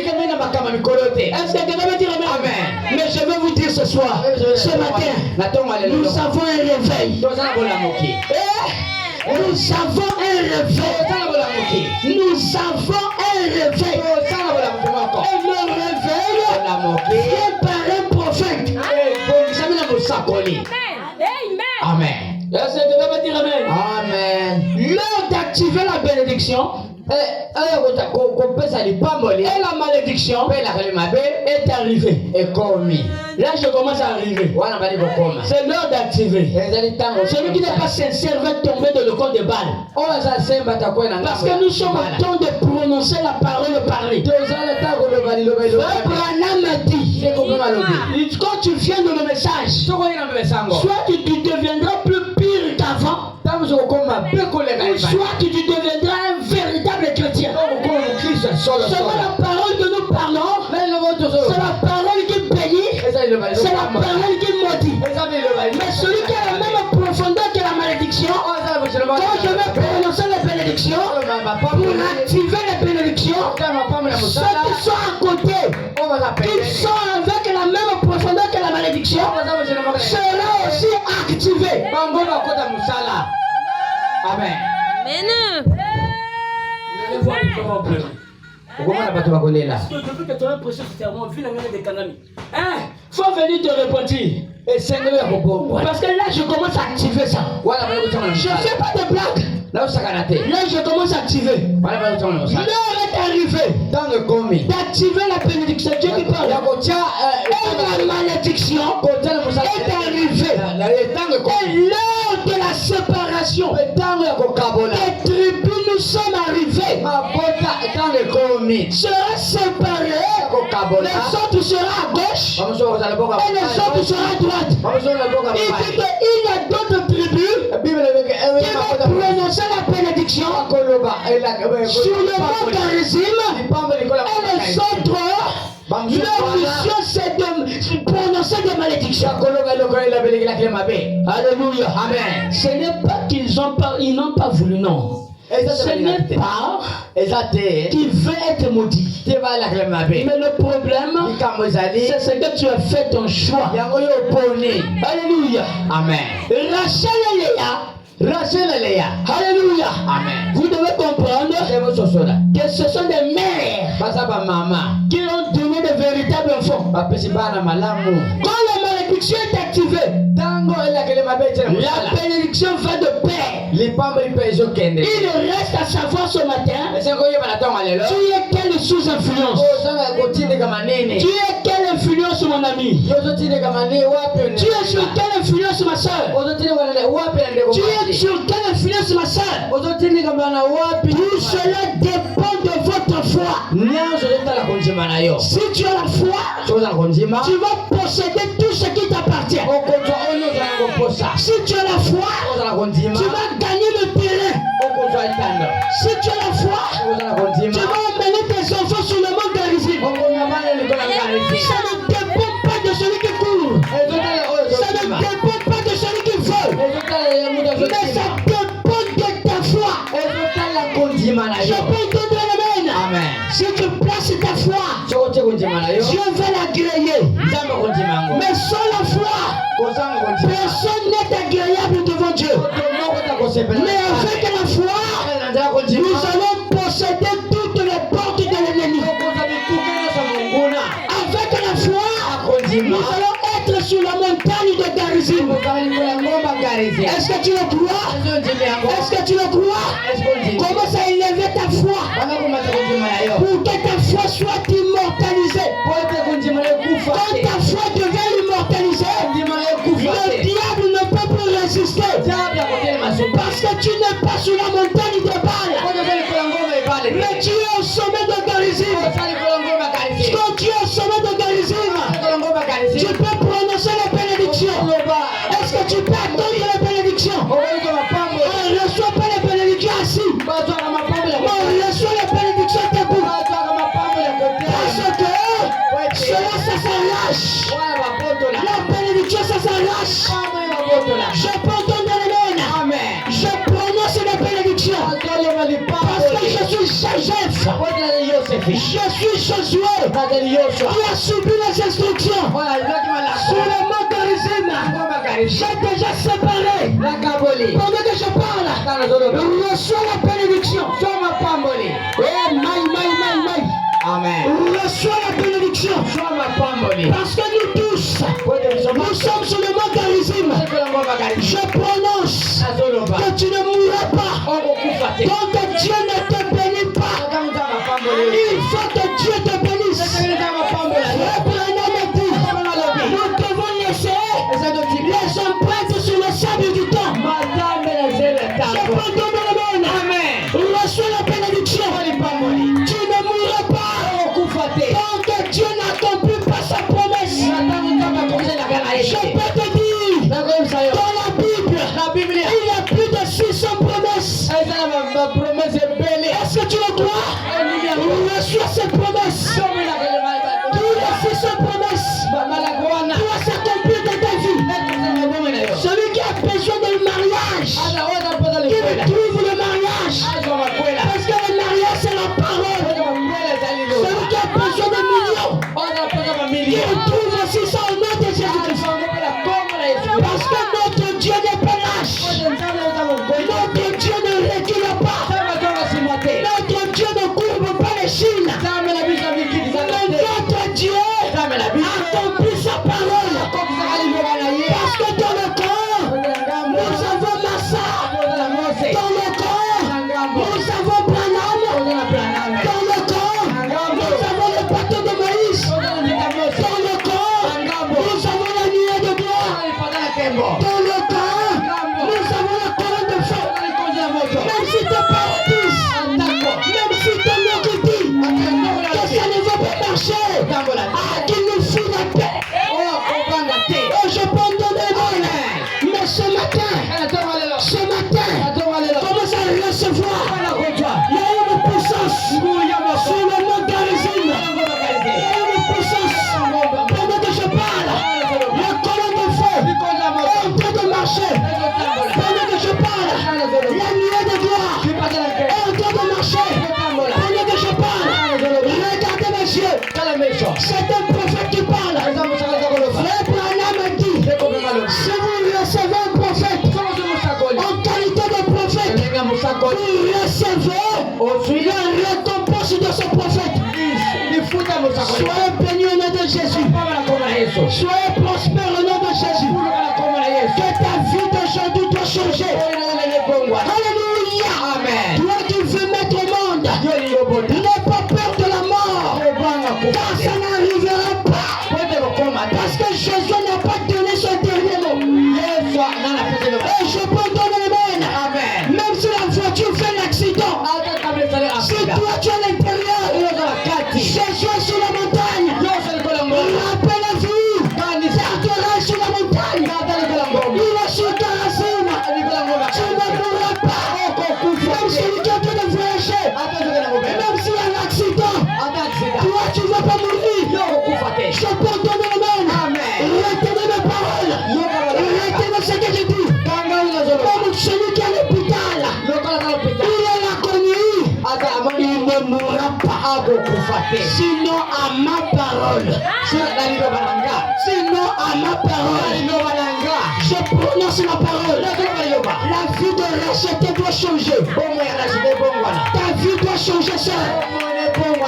que quelqu'un veut dire amen? Mais je vais vous dire ce soir, ce matin, nous avons un réveil. Nous avons un réveil. Nous avons un réveil. Et le réveil vient par un prophète. Amen. Est-ce que quelqu'un veut dire amen? Amen. L'heure d'activer la bénédiction et la malédiction est arrivée. Là, je commence à arriver. C'est l'heure d'activer. Celui qui n'est pas sincère va tomber dans le camp de Bâle. Parce que nous sommes en temps de prononcer la parole parlée. Abraham a dit, quand tu viens dans le message, soit tu deviendras plus pire qu'avant, soit tu deviendras un véritable chrétien. C'est la parole que nous parlons. C'est la parole qui bénit. C'est la parole qui maudit. Mais celui qui a la même profondeur que la malédiction, quand je vais prononcer les bénédictions, pour activer les bénédictions, ceux qui sont à côté, qui sont avec la même profondeur que la malédiction, seront aussi activés. Amen. Faut venir te repentir. Parce que là, je commence à activer ça. Je ne fais pas de blague. Là, je commence à activer. L'heure est arrivée d'activer la bénédiction. Dieu qui parle. Et la malédiction est arrivée. Et l'heure de la séparation des tribus, nous sommes arrivés. Sera séparé. Les autres seront à gauche et les autres seront à droite. Il dit qu'il y a d'autres tribus qui vont prononcer la bénédiction sur le mont Garizim et les autres. Leur mission c'est de prononcer des malédictions. Alléluia. Amen. Ce n'est pas qu'ils n'ont pas voulu, non. Ce n'est pas qui veut être maudit. Mais le problème, c'est que tu as fait ton choix. Alléluia. Amen. Rachel et Léa. Alléluia. Amen. Vous devez comprendre que ce sont des mères qui ont donné de véritables enfants. Quand la malédiction est activée, la bénédiction va de pair. Il reste à savoir ce matin, tu es quelle sous-influence? Tu es quelle influence, mon ami? Tu es sur quelle influence, ma soeur? Tu es sur quelle influence, ma soeur? Tout cela dépend de votre foi. Si tu as la foi, tu vas posséder tout ce qui t'appartient. Si tu as la foi, tu vas gagner le terrain. Si tu as la foi, tu vas emmener tes enfants sur le mont Garizim. Ça ne dépend pas de celui qui court. Ça ne dépend pas de celui qui vole. Mais ça dépend de ta foi. Je peux entendre l'amen. Amen. Si tu places ta foi, Dieu va la griller. Mais sans la foi, personne agréable devant Dieu. Mais avec la foi, nous allons posséder toutes les portes de l'ennemi. Avec la foi, nous allons être sur la montagne de Garizim. Est-ce que tu le crois? Est-ce que tu le crois? Commence à élever ta foi pour que ta foi soit immortalisée. Quand ta foi devient immortalisée, le diable ne peut plus résister. Parce que tu n'es pas sur la montagne de Baal, mais tu es au sommet de Garizim. Quand tu es au sommet de Garizim, tu peux prononcer les bénédictions. Est-ce que tu peux attendre les bénédictions? On ne reçoit pas les bénédictions assis. On reçoit les bénédictions debout. Parce que cela, ça s'arrache. La bénédiction, ça s'arrache. Je peux entendre les mains. Je prononce les bénédictions. Parce que je suis Joseph. Je suis Josué qui a subi les instructions. Sur le mont Garizim, j'ai déjà séparé. Pendant que je parle, reçois la bénédiction. Reçois la bénédiction. Parce que nous tous, nous sommes sur le mont Garizim. Je prononce que tu ne mourras pas. Tant que Dieu ne te bénit pas, il faut que Dieu te bénisse. Nous devons laisser les empreintes sur le sable du temps. Je peux donner le monde. Reçois la bénédiction. Tu ne mourras pas. Tant que Dieu n'accomplit pas sa promesse. Je peux te dire, dans la Bible, il y a plus de 600 promesses. Est-ce que tu le crois? Reçois ces promesses. Tous les 600 promesses doivent s'accomplir dans ta vie. Celui qui a besoin de mariage, il trouve le mariage. Parce que le mariage, c'est la parole. Celui qui a besoin de millions, il trouve aussi ça au nom de Jésus. Parce que notre Dieu n'est pas lâche. Notre Dieu ne recule pas. Notre Dieu ne courbe pas les chines. Notre Dieu accomplit sa parole. Parce que dans le corps, nous avons Massa. Dans le corps, nous avons Branham. Dans le corps, nous avons le bâton de Moïse. Dans le corps, nous avons la nuée de gloire. Dans le corps, nous avons la colonne de feu. Même si tu partis, même si ton oncle dit que ça ne va pas marcher, qu'il nous fout la paix. Oh, je peux en donner une. Mais ce matin, commence à recevoir. Il y a une puissance sur le mont Garizim. Il y a une puissance. Pendant que je parle, la colonne de feu est en train de marcher. Pendant que je parle, la nuée de gloire est en train de marcher. Pendant que je parle, regardez mes yeux. C'est un prophète qui parle. Frère Branham dit, si vous recevez un prophète en qualité de prophète, vous recevez la récompense de ce prophète. Soyez bénis au nom de Jésus. Soyez prospères au nom de Jésus. Que ta vie d'aujourd'hui doit changer. Alléluia. Toi qui veux mettre au monde, n'aie pas peur de la mort, car ça n'arrivera pas. Parce que Jésus n'a pas donné son dernier mot. Et je peux donner le monde. Même si la voiture fait l'accident, si toi tu es à l'intérieur, Jésus est sur la montagne. Rappelez-vous, Sartori est sur la montagne. Il est sur Garizim. Tu ne mourras pas. Même celui qui est en train de voyager, même s'il y a un accident, toi tu ne vas pas mourir. Je peux donner le monde. Retenez mes paroles. Retenez ce que je dis. Comme celui qui est à l'hôpital, il est là connu. Il ne mourra pas. Sinon à ma parole. Sinon à ma parole. Je prononce la parole. La vie de racheter doit changer. Ta vie doit changer, sœur.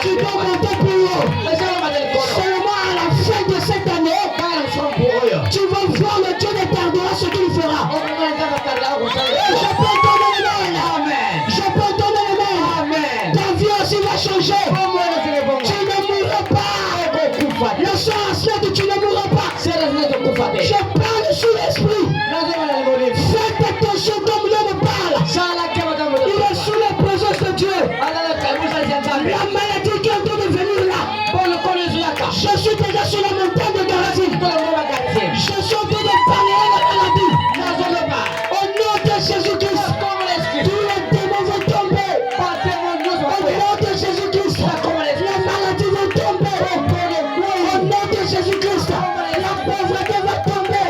Tu dois monter plus haut. Seulement à la fin de cette année, tu vas voir le Dieu d'éternel ce qu'il fera. Je peux donner le mail. Je peux donner le mail. Ta vie aussi va changer. Tu ne mourras pas. Le soir à cela, tu ne mourras pas. Je parle sous l'esprit. Faites attention comme l'homme parle. Il est sous la présence de Dieu. La maladie qui est en train de venir là. Je suis déjà sur la montagne de Garazim. Je suis en train de parler à la maladie. Au nom de Jésus-Christ, tous les démons vont tomber. Au nom de Jésus-Christ, la maladie va tomber. Au nom de Jésus-Christ, la pauvreté va tomber.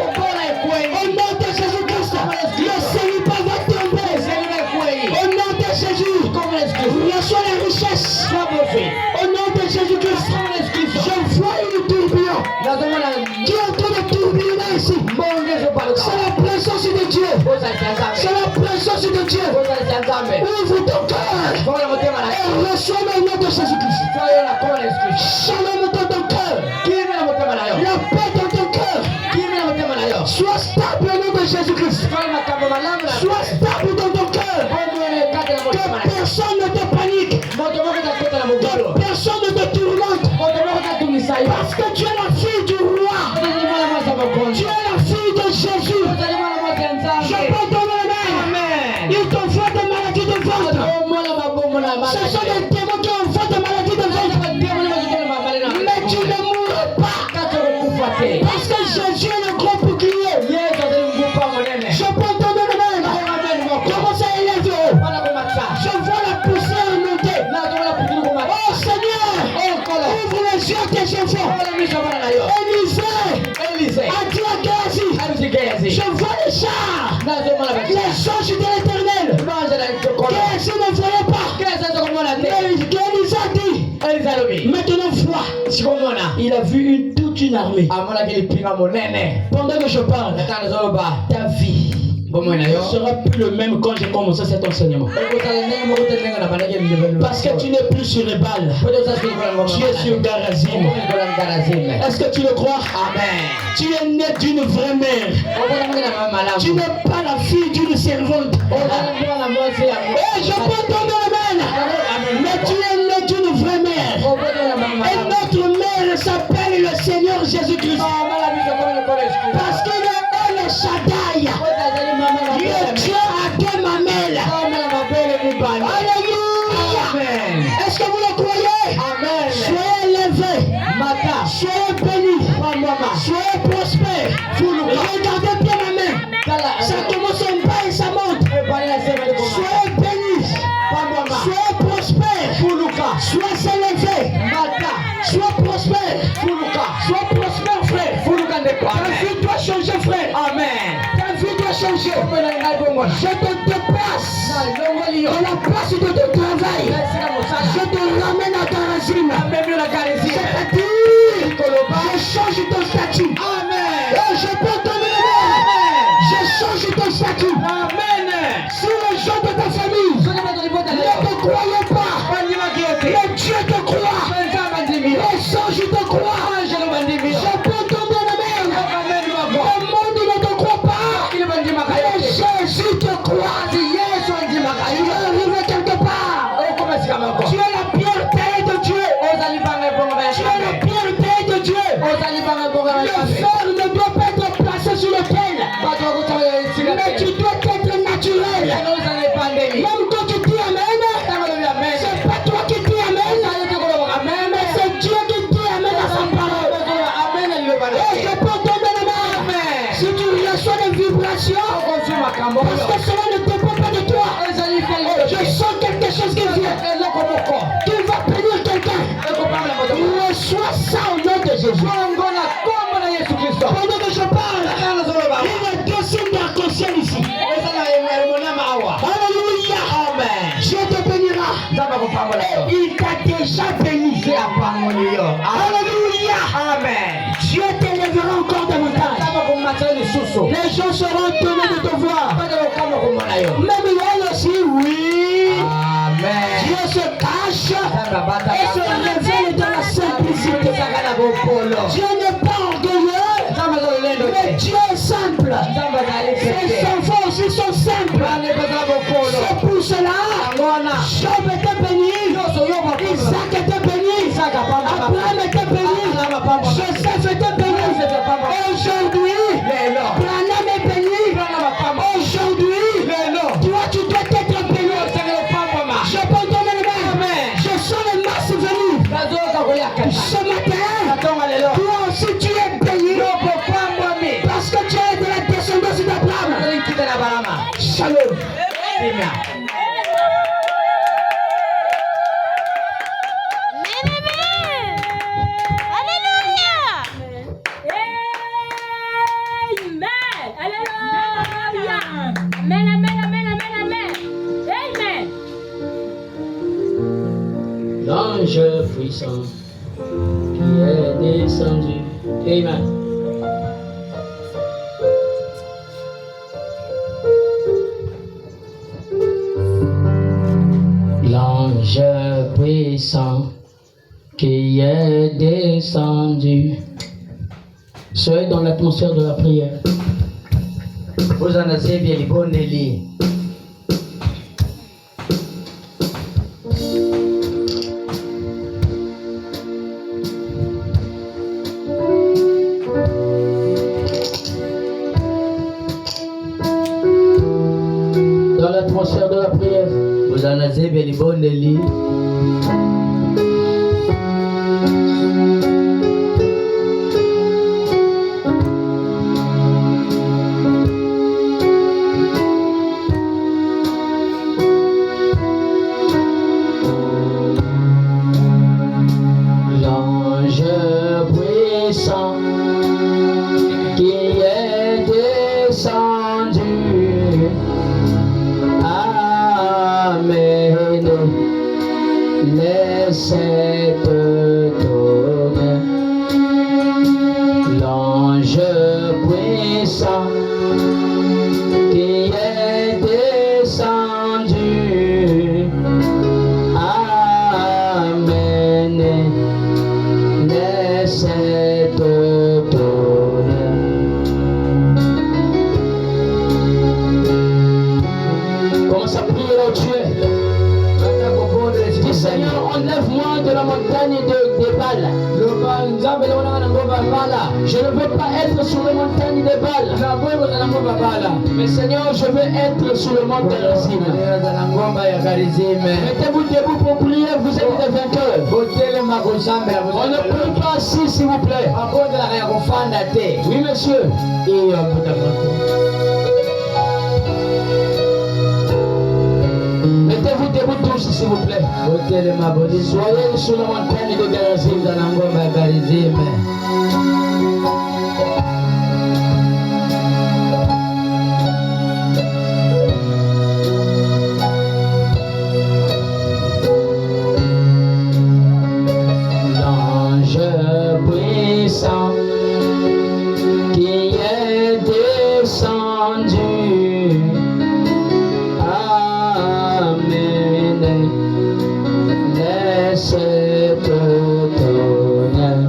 Au nom de Jésus-Christ, le célibat va tomber. Au nom de Jésus, reçois la richesse. Au nom de Jésus-Christ, je vois une tourbillon qui est en train de tourbillonner ici. C'est la présence de Dieu. C'est la présence de Dieu. Ouvre ton cœur et reçois le nom de Jésus-Christ. Shalom dans ton cœur. La paix dans ton cœur. Sois stable au nom de Jésus-Christ. Sois stable dans ton cœur. Que personne ne te panique. Que personne ne te tourmente. Parce que tu es la fille du roi. Tu es la fille de Jésus. Je peux donner le main. Il t'envoie des maladies de ventre. Ce sont des démons qui envoient des maladies de ventre. Mais tu ne mourras pas. Parce que Jésus est le grand bouclier. Je peux donner le main. Commence à élever haut. Je vois la poussière monter. Oh Seigneur, ouvre les yeux de tes enfants. Élisée a dit à Géasi, je vois les chars, les anges de l'éternel. Géasi ne voyait pas. Mais Élisée a dit, maintenant vois. Il a vu toute une armée. Pendant que je parle, ta vie ne sera plus le même quand j'ai commencé cet enseignement. Parce que tu n'es plus sur les balles. Tu es sur Garazim. Est-ce que tu le crois? Amen. Tu es né d'une vraie mère. Tu n'es pas la fille d'une servante. Et je peux donner amen. Mais tu es né d'une vraie mère. Et notre mère s'appelle le Seigneur Jésus-Christ. Parce qu'il est El Shaddai. Le Dieu a deux mamelles. Alléluia. Est-ce que vous le croyez? Amen. Soyez élevés. Soyez bénis. Soyez prospères. Regardez bien ma main. Ça commence en bas et ça monte. Soyez bénis. Soyez prospères. Soyez élevés. Soyez prospères. Soyez prospères, frère. Ta vie doit changer, frère. Amen. Ta vie doit changer. Je te déplace dans la place de ton travail. Je te ramène à Garazim. C'est-à-dire, je change ton statut. Amen. Et je peux donner le nom. Je change ton statut. Amen. Si les gens de ta famille ne te croyaient pas, mais Dieu te croit. Les anges te croient. Je peux donner le même. Le monde ne te croit pas. Mais Jésus te croit. Il est arrivé quelque part. Tu es la pierre taillée de Dieu. Tu es la pierre taillée de Dieu. Le fer ne doit pas être placé sur lequel. Mais tu dois être naturel. Même quand tu dis Amen, c'est pas toi qui dis Amen. Mais c'est Dieu qui dit Amen à sa parole. Et je peux donner le main. Si tu reçois des vibrations, parce que cela ne dépend pas de toi. Je sens quelque chose qui vient. Tu vas bénir quelqu'un. Reçois ça au nom de Jésus. Pendant que je parle, il y a deux signes d'arc-en-ciel ici. Alléluia. Amen. Dieu te bénira. Il t'a déjà béni. Alléluia. Amen. Dieu t'élèvera encore davantage. Les gens seront étonnés de te voir. Même elle aussi, oui. Amen. Dieu se cache et se révèle dans la simplicité. Dieu n'est pas orgueilleux, mais Dieu est simple. Ses enfants aussi sont simples. C'est pour cela, Job était béni, Isaac était béni, Abraham était béni, Joseph était béni. Aujourd'hui, Branham est béni. Aujourd'hui, toi tu dois être béni. Je peux donner le main. Je sens les masses venues. Ce matin, toi aussi tu es béni. Parce que tu es de la descendance d'Abraham. Shalom. Amen. Alléluia. Amen. Amen. L'ange puissant qui est descendu. Amen. L'ange puissant qui est descendu. Soyez dans l'atmosphère de la prière. Vous en avez bien les bonnes lits. Dans l'atmosphère de la prière. Vous en avez bien les bonnes lits. L'ange puissant qui est descendu. Amen. Laissez te donner. L'ange puissant qui est descendu. Amen. Laissez te donner. Commence à prier là où tu es. Dis Seigneur, enlève-moi de la montagne des balles. Je ne veux pas être sur la montagne des balles. Mais Seigneur, je veux être sur le mont de Gerizim. Mettez-vous debout pour prier, vous êtes des vainqueurs. On ne prie pas assis, s'il vous plaît. Oui, monsieur. Mettez-vous debout tous, s'il vous plaît. Soyez sur la montagne de Gerizim. L'ange puissant qui est descendu. Amen. Laissez te donner.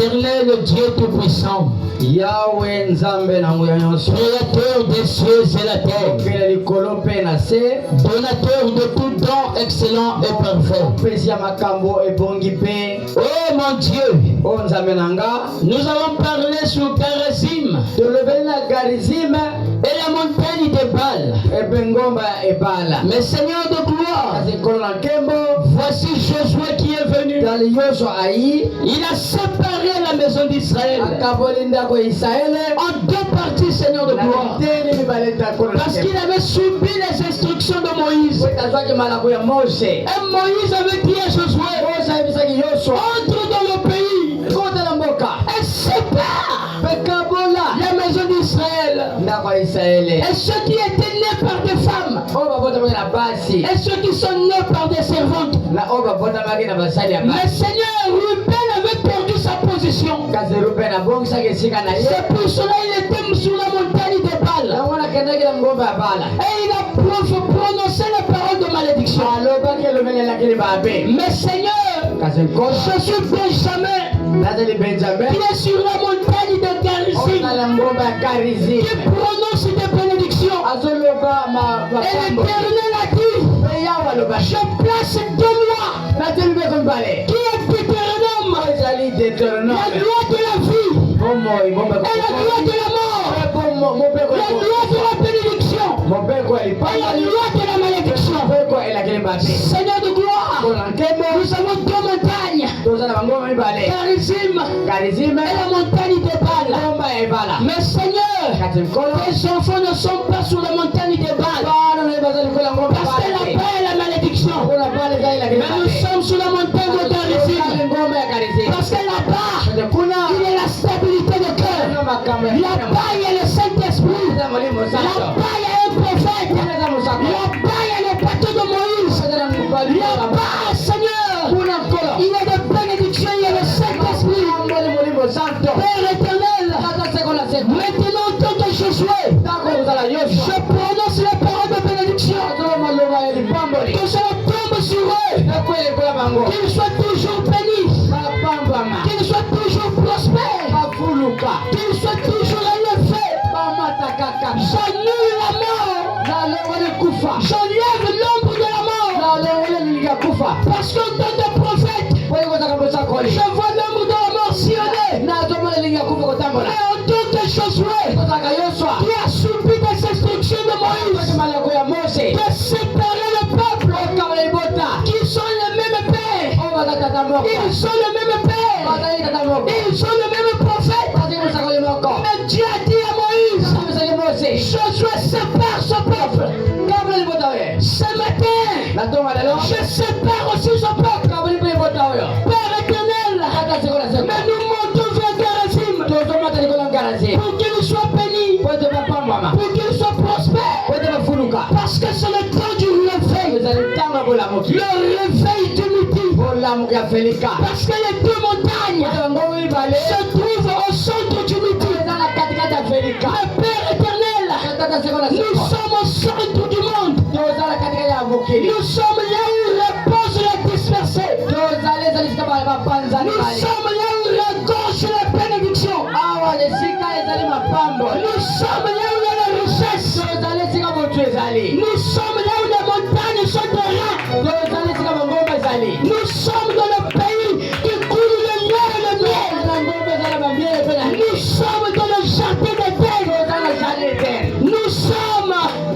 Éternel Dieu Tout-Puissant, Yahweh nzambe na nguya nyonso, Créateur des cieux et la terre, okela likolo mpe na se, donateur de tout don excellent et parfait. opesi ya makambo ebongi mpe. Oh mon Dieu, O nzambe na nga, nous allons parler sur Garizim tolobeli na Garizim et la montagne de Baal. epe ngomba ya ebala. Mais Seigneur de gloire, Kasi nkolo na nkembo, voici Josué qui est venu. tali Yosua ayi, Il a séparé la maison d'Israël akaboli ndako ya Israele en deux parties, Seigneur de na gloire. biteni mibale ta nkolo na Parce nkembo. qu'il avait subi les instructions de Moïse. Po tazwaki malako ya Mose. Et Moïse avait dit à Josué, Mose ayebisaki Yosua, entre dans le pays kota na mboka et sépare mpe kabola la maison d'Israël. ndako ya Israele. Et ceux qui étaient nés par des femmes, Oyo babotamaki na basi et ceux qui sont nés par des servantes. na oyo babotamaki na basali ya Mais basi. Seigneur, Ruben avait perdu sa position. Kasi Rubeni abongisaki esika na ye, C'est pour cela qu'il était sur la montagne de Baal. yango nakendaki na ngomba ya bala. Et il a prononcé les paroles de malédiction. alobaki elobelelaki libabe. Mais Seigneur, Kasi nkolo je suis Benjamin nazali Benjamin qui est sur la montagne de oyo Garizim, na ngomba ya Garizi qui prononce des bénédictions. azoloba Et makambo. l'Éternel a dit, Mpe yawe alobaki je place de moi nateli mpe kombale qui est Deutéronome, oyo ezali la Deutéronome. loi de la vie Bomoi bombe et la loi de la mort, mobeko la loi de la bénédiction mobeko ya et la lipanga loi de la malédiction. mobeko elakeli libabe. Seigneur de gloire, Nkolo na nkembo nous avons deux montagnes, toza na bangomba mibale, Garizim Garizim et la montagne de Baal. ngomba ya ebala. Mais Seigneur, Kati nkolo tes enfants ne sont pas sur la montagne de Baal, bana na baza likolo ya ngomba parce que ebala te. là-bas est la malédiction. Nkolo bana ezali elakeli Mais nous libabe. sommes sur la montagne de Garizim, ngomba ya Garizim. parce que là-bas, Kati kuna il y a la stabilité de cœur. kuna makambo ya Là-bas, il y a le Saint-Esprit. Eza molimo santo. Là-bas, il y a un prophète. Eza musako. Là-bas, il y a le bateau de Moïse. Eza na mubali ya baba. Là-bas, Seigneur, Kuna nkolo. il y a des bénédictions, il y a le Saint-Esprit. Mbali molimo santo. Père éternel, Tata seko na setu. maintenant, en tant que Josué, Tako kozala je Yosua. prononce les paroles de bénédiction. Azo maloba ya lipamboli. Que cela tombe sur eux. Nakwele kola bango. Qu'ils soient toujours bénis. Bapambama. Qu'ils soient toujours prospères. Bafuluka. Qu'ils soient toujours élevés. Bamatakaka. J'annule la mort. Nalewele kufa. J'enlève l'ombre de la mort. Nalewele liliga kufa. Parce qu'en tant que prophète, Oyo kozaka mosakoli. je vois l'ombre de la mort sillonner. Nazomona liliga kufa kotambola. Mais en tant que Josué, Kozaka Yosua. qui a subi des instructions de Koki Moïse, malako ya Mose. de séparer le peuple, Okabala ibota. qui sont les mêmes pères, Oyo bazatata moko. ils sont les mêmes pères, Bazali tata moko. ils sont les mêmes prophètes. Bazali mosakoli moko. Mais Dieu a dit à Moïse, Bazali Mose. Josué sépare son peuple. Kabula libota oyo. Ce matin, Natonga lelo. je sépare aussi son peuple. Kabuli mpe libota oyo. Père éternel, Tata seko na seko. mais nous montons vers Garizim Tozomata likolo ngarazi. pour qu'il soit béni, Pote bapambwama. pour qu'il soit prospère. Pote bafuluka. Parce que c'est le temps du réveil, Ezali ntango ya bolamuki. le réveil du midi. Bolamuki ya felika. Parce que les deux montagnes Pote bango mibale. se trouvent au centre du midi. Eza na katikati ya felika. Le Père éternel, Tata seko na nous seko. sommes au centre du monde. Toza na katikati ya mokili. Nous sommes là où reposent les dispersés. Tozali ezali sika bapanzani Nous bale. sommes là où regorgent les bénédictions. Awa esika ezali mapambo. Nous sommes là où il y a la richesse. Tozali esika motu ezali. Nous sommes là où les montagnes sont de reins. Tozali esika bangomba ezali. Nous sommes dans le pays qui coule le lait et le miel. Na ngomba ezali bamiele mpe na Nous sommes dans le jardin d'Éden. tozali na jardin eden. Nous sommes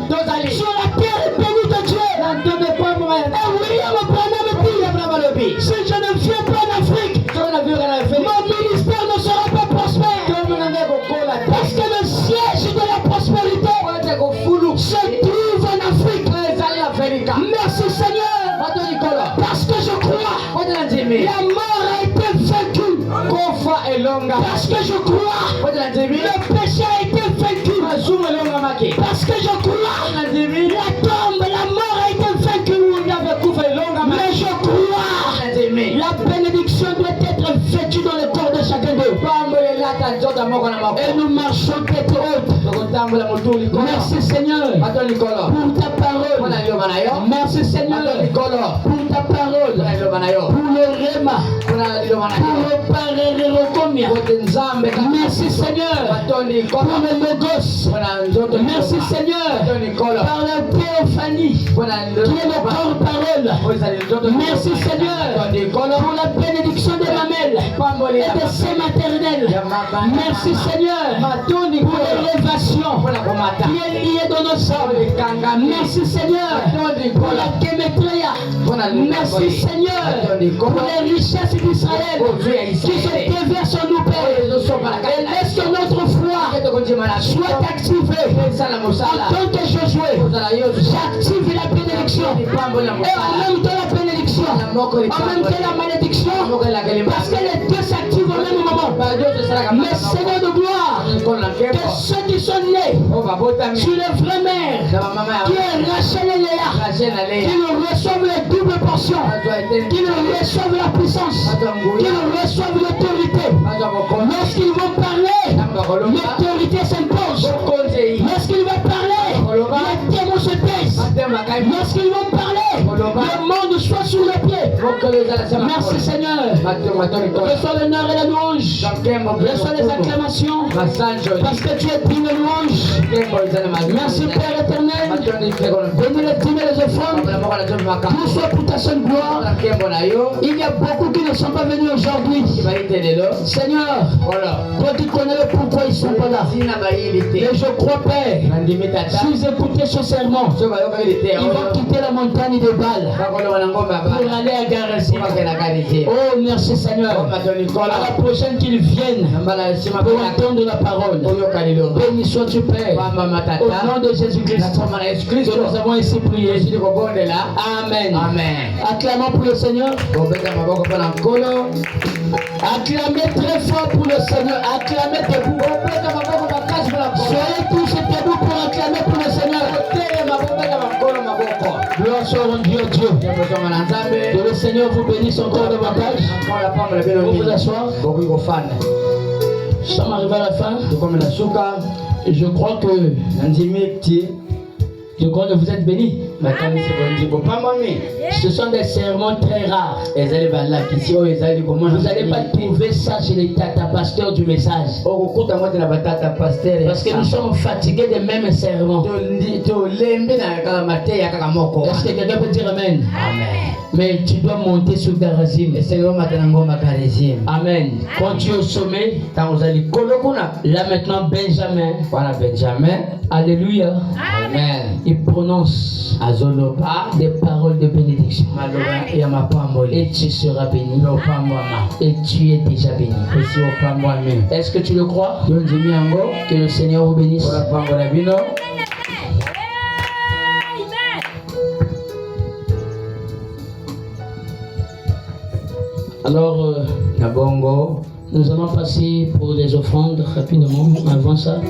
Tozali sur la terre bénie de Dieu. na ndombe pambo ya Et William Branham dit, na balobi. si je ne viens pas en Afrique, Tozo na vioka na felika. mon ministère ne sera pas prospère. Tozo na ngeko kola te. Parce que le siège de la prospérité Pote kofulu. se trouve en Afrique. Ezali na felika. Merci Seigneur. Bato likolo. Parce que je crois, Pote na ndimi. la mort a été vaincue. Kofa elonga. Parce que je crois, Pote na ndimi. le péché a été vaincu. Masumu elonga maki. Parce que je crois, Na ndimi. la tombe, la mort a été vaincue. Ndabe kufa elonga Mais maki. je crois, Na ndimi. la bénédiction doit être vêtue dans le corps de chacun d'eux. Pambo elata nzoto moko na moko. Et nous marchons tête haute. Tokotambola motu likolo. Merci Seigneur Bato likolo. pour ta parole. Mpona liloba na yo. Merci Seigneur Bato likolo. pour ta parole. Mpona liloba na yo. Pour le rhéma. Mpona liloba na Pour yo. le Merci Seigneur pour les beaux gosses. Merci Seigneur par la théophanie qui est le corps-parole. Merci Seigneur pour la bénédiction des mamelles et des seins maternels. Merci Seigneur pour l'élévation qui est liée dans nos sangs. Merci Seigneur pour la kémétria. Merci Seigneur pour les richesses d'Israël qui se déversent en nous, Père. Et laisse que notre foi soit activée. En tant que Josué, j'active la bénédiction. Et en même temps la bénédiction, en même temps la malédiction, parce que les deux s'activent au même moment. Mais Seigneur de gloire, que ceux qui sont nés sur les vraies mères, qui est Rachel et Léa, qui nous reçoivent les doubles portions, qui nous reçoivent la puissance, qui nous reçoivent l'autorité. Lorsqu'ils vont parler, l'autorité s'impose. Lorsqu'ils vont parler, les démons se taisent. Lorsqu'ils vont parler, le monde soit sous les pieds. Merci Seigneur. Reçois l'honneur et la louange. Reçois les acclamations. Parce que tu es digne de louange. Merci Père éternel. Bénis les dîmes et les offrandes. Tout soit pour ta seule gloire. Il y a beaucoup qui ne sont pas venus aujourd'hui. Seigneur, toi tu connais le pourquoi ils ne sont pas là. Et je crois Père, s'ils écoutaient ce serment, ils vont quitter la montagne de Bâle pour aller à Garizim. Oh merci Seigneur. À la prochaine qu'ils viennent pour entendre la parole. Béni sois-tu Père. Au nom de Jésus-Christ que nous avons ici prié. Amen. Acclamons pour le Seigneur. Acclamez très fort pour le Seigneur. Acclamez debout. Soyez tous debout pour acclamer pour le Seigneur. Gloire soit rendue à Dieu. Que le Seigneur vous bénisse encore davantage. Vous vous asseoir. Nous sommes arrivés à la fin. Je crois que vous êtes bénis. Ce sont des sermons très rares. Vous n'allez pas trouver ça chez les tata pasteurs du message. Parce que nous sommes fatigués des mêmes sermons. Est-ce que quelqu'un peut dire Amen? Mais tu dois monter sur Garizim. Amen. Quand tu es au sommet, là maintenant Benjamin. Alléluia. Amen. Il prononce des paroles de bénédiction. Et tu seras béni. Et tu es déjà béni. Est-ce que tu le crois? Que le Seigneur vous bénisse. Alors, nous allons passer pour les offrandes rapidement. Avant ça,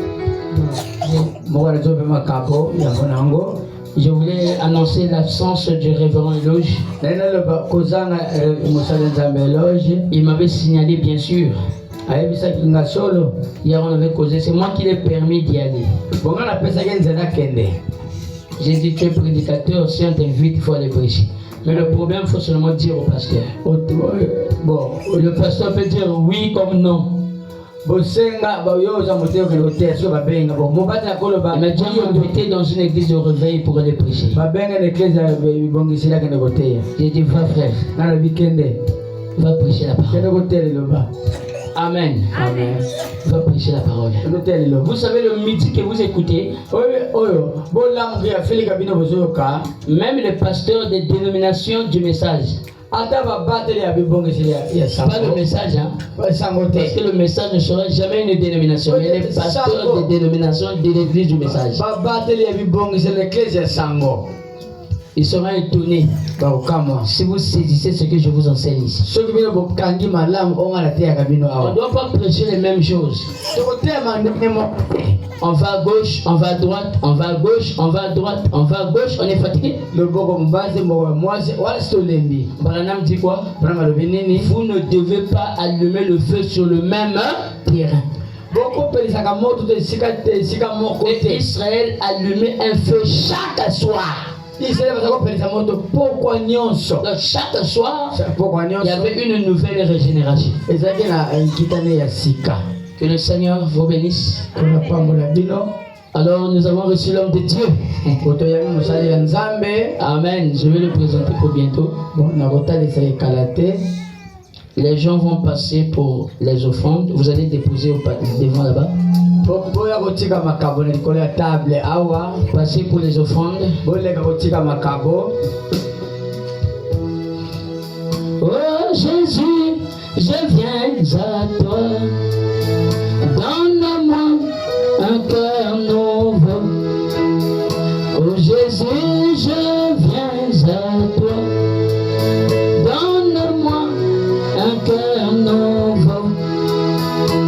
je voulais annoncer l'absence du révérend Éloge. Il m'avait signalé, bien sûr. Hier, on avait causé. C'est moi qui l'ai permis d'y aller. J'ai dit, tu es prédicateur, si on t'invite, il faut aller prêcher. Mais le problème, il faut seulement dire au pasteur. Bon, le pasteur peut dire oui comme non. Il m'a déjà invité dans une église de réveil pour aller prêcher. J'ai dit, va frère, va prêcher la parole. Amen. Va prêcher la parole. Vous savez, le midi que vous écoutez, même les pasteurs des dénominations du message, pas le message, hein? Parce que le message ne sera jamais une dénomination, mais les pasteurs des dénominations de l'église du message, ils seront étonnés si vous saisissez ce que je vous enseigne ici. On ne doit pas prêcher les mêmes choses. On va à gauche, on va à droite, on va à gauche, on va à droite, on va à gauche, on est fatigué. Branham dit quoi? Vous ne devez pas allumer le feu sur le même terrain. Et Israël allumait un feu chaque soir. Donc chaque soir, il y avait une nouvelle régénération. Que le Seigneur vous bénisse. Alors nous avons reçu l'homme de Dieu. Amen. Je vais le présenter pour bientôt. Les gens vont passer pour les offrandes. Vous allez déposer devant là-bas. Passez pour les offrandes. Oh Jésus, je viens à toi. Donne-moi un cœur nouveau. Oh Jésus, je viens à toi. Donne-moi un cœur nouveau.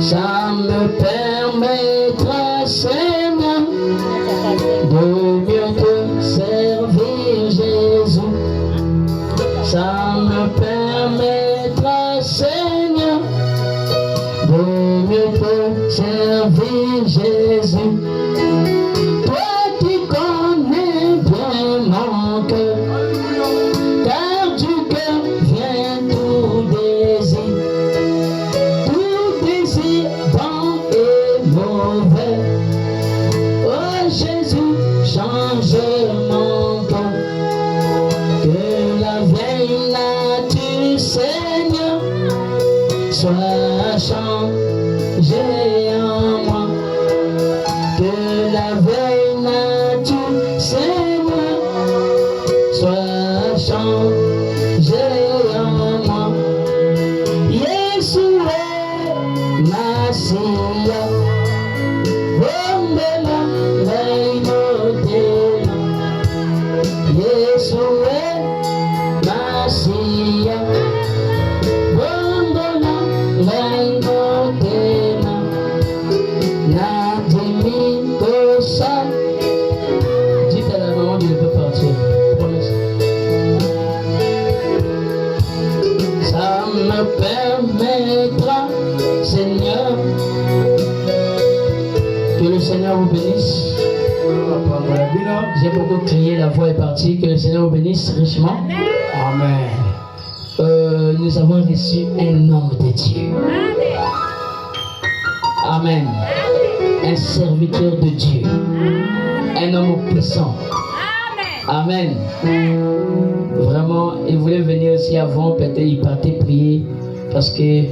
Ça me permettra, Seigneur, de mieux te servir, Jésus. Ça me permettra, Seigneur, de mieux te servir, Jésus. Toi qui connais bien mon cœur, car du cœur vient tout désir. Tout désir bon et mauvais. Oh Jésus, change mon cœur. Que la vieille nature, Seigneur, soit changée en moi. Que la vieille nature, Seigneur, soit changée en moi. Yeshua, Masia, Bombela, Lainotena. Yeshua, Masia, Bombela, Lainotena. Nadimi Kosa. Dites à la maman qu'il peut partir. Promesse. Ça me permettra, Seigneur, que le Seigneur vous bénisse. J'ai beaucoup crié, la voix est partie. Que le Seigneur vous bénisse richement. Amen. Nous avons reçu un homme de Dieu. Amen. Un serviteur de Dieu. Un homme puissant. Amen. Vraiment, il voulait venir aussi avant, peut-être il partait prier parce que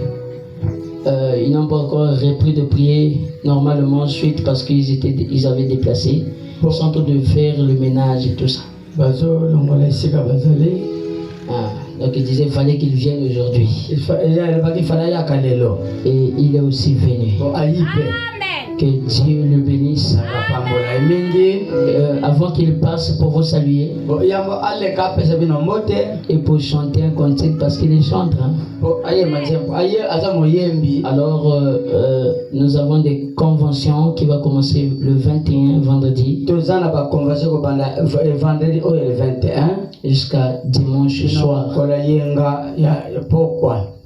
ils n'ont pas encore repris de prier normalement suite parce qu'ils avaient déplacé pour centre de faire le ménage et tout ça. Donc il disait qu'il fallait qu'il vienne aujourd'hui. Et il est aussi venu. Que Dieu le bénisse. Avant qu'il passe pour vous saluer et pour chanter un cantique parce qu'il est chanteur. Alors nous avons des conventions qui vont commencer le 21 vendredi jusqu'à dimanche soir.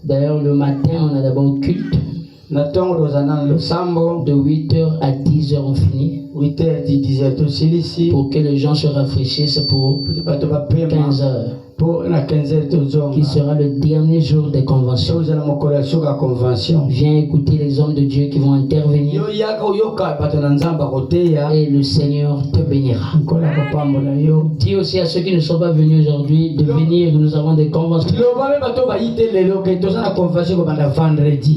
D'ailleurs le matin on a d'abord culte. De 8h à 10h on finit. 8h, 10h, pour que les gens se rafraîchissent pour 15h. Qui sera le dernier jour des conventions. Viens écouter les hommes de Dieu qui vont intervenir. Et le Seigneur te bénira. Dis aussi à ceux qui ne sont pas venus aujourd'hui de venir. Nous avons des conventions. Il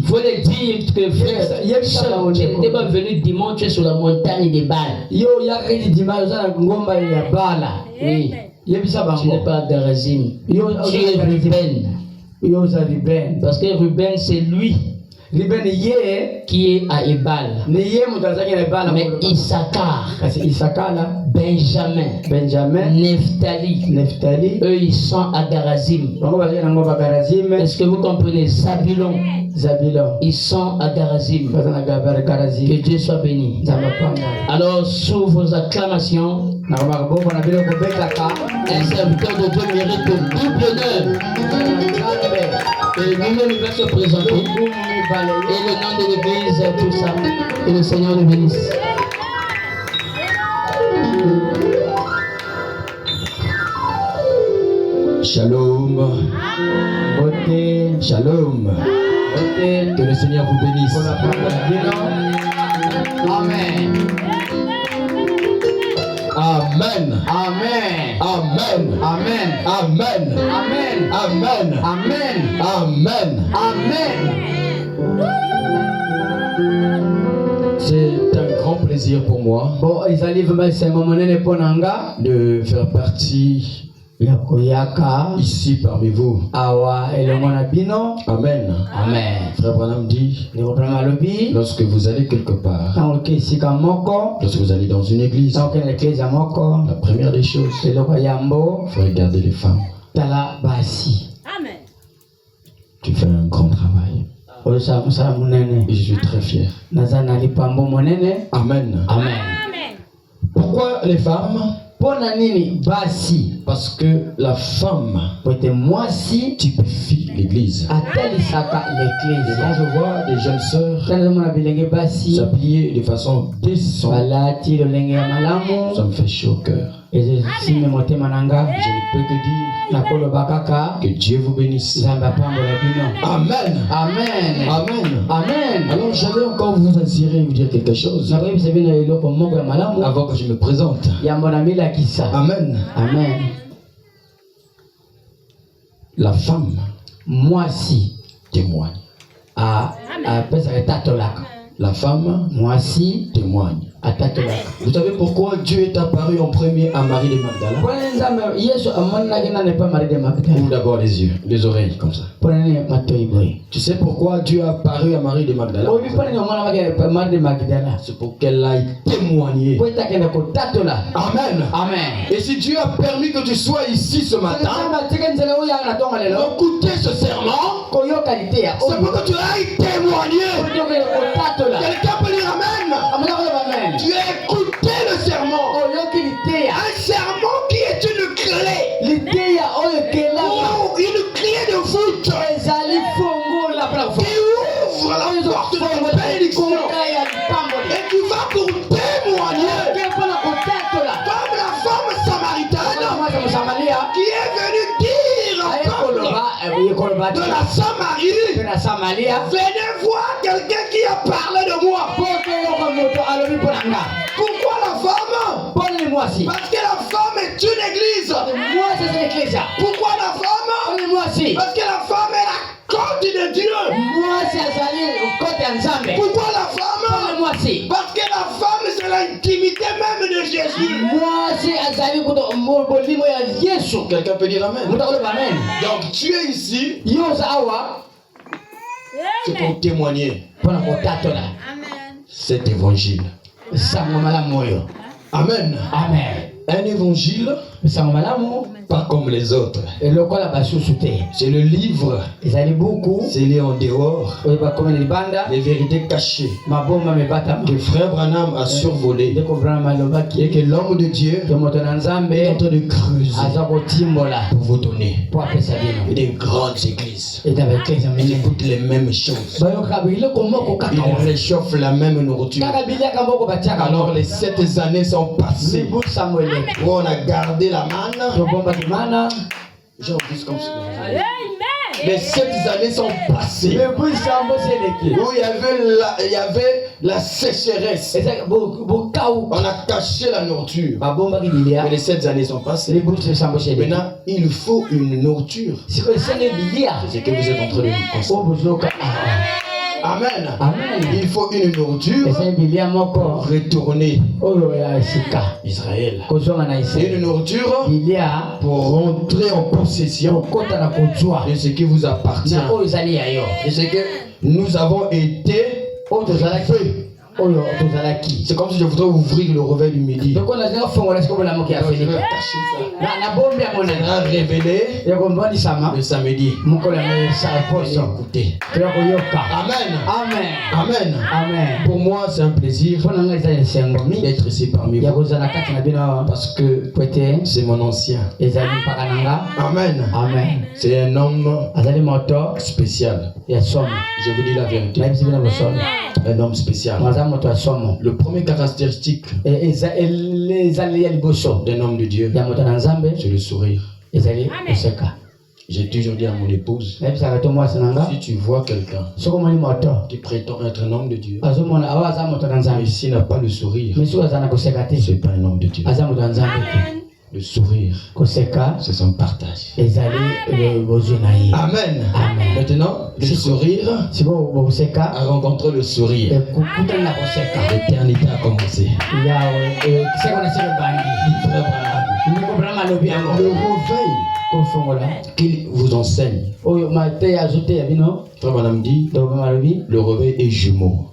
faut les dire que frère, tu n'étais pas venu dimanche, tu es sur la montagne des balles. Oui. Tu n'es pas Garazim. Tu es Ruben. Parce que Ruben c'est lui qui est à Ebal. Mais Issachar, Benjamin, Nephtali, eux ils sont à Garazim. Est-ce que vous comprenez? Zabulon, ils sont à Garazim. Que Dieu soit béni. Alors sous vos acclamations, un serviteur de Dieu mérite le double honneur. Et lui-même il va se présenter. Et le nom de l'église, tout ça. Que le Seigneur le bénisse. Shalom. Beauté. Shalom. Beauté. Que le Seigneur vous bénisse. Amen. Amen. Amen. Amen. Amen. Amen. Amen. Amen. Amen. Amen. Amen. C'est un grand plaisir pour moi Bon, ezali vraiment c'est un moment ponanga de faire partie ya koyaka ici parmi vous. awa elongo na bino. Amen. Amen. Frère Branham dit, Ndeko Branham alobi lorsque vous allez quelque part, tango ke esika moko lorsque vous allez dans une église, tango ke na eklezia moko la première des choses, eloko yambo il faut regarder les femmes. tala basi. Amen. Tu fais un grand travail. Osala mosala monene. Et je suis très fier. Naza na lipambo monene. Amen. Amen. Amen. Pourquoi les femmes? Pona nini basi? Parce que la femme Pote mwasi typifie l'église. atalisaka Et l'eklezia. quand je vois des jeunes sœurs Tala mona bilenge basi s'habiller de façon décente, balati lolenge ya malamu. ça me fait chaud au cœur. Ezosime motema nanga. Je ne peux que dire Nakoloba kaka que Dieu vous bénisse. nzambe apambola bino. Amen. Amen. Amen. Amen. Alors j'allais encore vous insérer et vous dire quelque chose nakoyebisa bino eloko moko ya malamu avant que je me présente. yambo na milakisa. Amen. Amen. La femme Mwasi témoigne. apesaka etatolaka. La femme Mwasi témoigne. atatolaka. Vous savez pourquoi Dieu est apparu en premier à Marie de Magdala? Mpona nzambe yesu amonaki nani pa Marie de Magdala. Ouvre d'abord les yeux, les oreilles comme ça. Mpona nini matoi boye. Tu sais pourquoi Dieu est apparu à Marie de Magdala? oyebi mpona nini omonamaki pa Marie de Magdala. C'est pour qu'elle aille témoigner. po etakende kotatola. Amen. Amen. Et si Dieu a permis que tu sois ici ce matin, nzambe atika nzela oyo anga na tonga lelo écoutez ce serment, koyoka liteya c'est pour que tu ailles témoigner. oyokende kotatola. Quelqu'un peut dire Amen. amona koyoba amen. Tu as écouté le serment. oyoki liteya. Un serment qui est une clé. liteya oyo ekelaka Oh, une clé de voûte ezali fongola mpona qui ouvre la porte de la bénédiction. ya lipamboli. Et tu vas pour témoigner. Ke mpona kotatola. Comme la femme samaritaine mwasi mosamalia qui est venue dire au peuple ayekoloba de la Samarie, na samalia venez voir quelqu'un qui a parlé de moi. po toyoka moto alobi mpona nga. Pourquoi la femme? mpona ni mwasi. Parce que la femme est une église. mwasi ezali eklesia. Pourquoi la femme? mpona ni mwasi. Parce que la femme est la côte de Dieu. mwasi azali kote ya nzambe. Pourquoi la mpona femme? ni mwasi. Parce que la femme c'est l'intimité même de Jésus. mwasi azali kuto bolimo ya yesu. Quelqu'un peut dire Amen. moto akoloba amen. Donc tu es ici, yo oza awa c'est pour témoigner mpona kotatola cet évangile. sango malamu oyo. Amen. amen. Un évangile sango malamu pas comme les autres. elokola basusu te. C'est le livre ezali buku scellé en dehors, oyo bakomeli libanda les vérités cachées mabomba mebatama. que frère Branham a survolé ndeko Branham alobaki et que l'homme de Dieu ke moto na est en nzambe train de creuser aza kotimbola pour vous donner. po apesa Et bino. des grandes églises. eta baeklezia Ils minene écoutent les mêmes choses. bayoka biloko moko kaka Ils wana. réchauffent la même nourriture. kaka biliaka moko batiaka Alors moko. les 7 années sont passées. mibu sambo eleki Où on a gardé la manne. tobombaki mana. J'en dis comme ça. Amen. Les 7 années sont passées. mibu sambo si eleki. Où il y avait la sécheresse. ezaki bokau. On a caché la nourriture. babombaki bilia. Mais les 7 années sont passées. mibu sambo si eleki. Maintenant, il faut une nourriture. sikoyo esenge bilia. C'est ce que vous êtes en train de nous conseiller. o bozoka. Amen. amen. Il faut une nourriture esenge bilia pour moko retourner oyo ya esika Israël. kozonga na Et ise. une nourriture bilia pour rentrer en possession okota na kozwa de ce qui vous appartient. na oyo ezali ya yo. Et c'est que nous avons été oyo tozalaki oyo tozalaki. C'est comme si je voudrais ouvrir le réveil du midi. donc nazinga fongola siko bolamoki ya Donc, je vais felipe. cacher ça. na bombe ya On monene a révélé yakombandisama le samedi. mokolo ya mesa poso Écoutez. toyakoyoka. Amen. amen. Amen. amen. Pour moi, c'est un plaisir mpo na ngai eza esengo mingi d'être ici parmi ya vous. kozala kati na bino awa Parce que po ete c'est mon ancien. ezali mpaka na nga. Amen. amen. C'est un homme azali moto spécial. ya somo. Je vous dis la vérité. nayebisi bino bosomo. Un homme spécial. aza moto ya somo. Le premier caractéristique ezali ya liboso d'un homme de Dieu, ya moto na nzambe c'est le sourire. ezali koseka. J'ai toujours dit à mon épouse, nayebisaka to mwasi na nga si tu vois quelqu'un soki omoni moto qui prétend être un homme de Dieu, azomona awa aza moto na mais nzambe s'il n'a pas le sourire, mais soki aza na koseka te c'est pas un homme de Dieu. aza moto ya nzambe te. Le sourire, Koseka c'est son partage. ezali bozwi na ye. Amen. Amen. Maintenant, le sourire sikoyo bokoseka a rencontré le sourire. kukutana na koseka L'éternité a commencé. yawe kiseko na siko ebandi Frère Branham, ndeko brama alobi yango le réveil kofongola qu'il vous enseigne. oyo mateya azote ya bino Frère Branham dit, ndeko brama alobi le réveil est jumeau.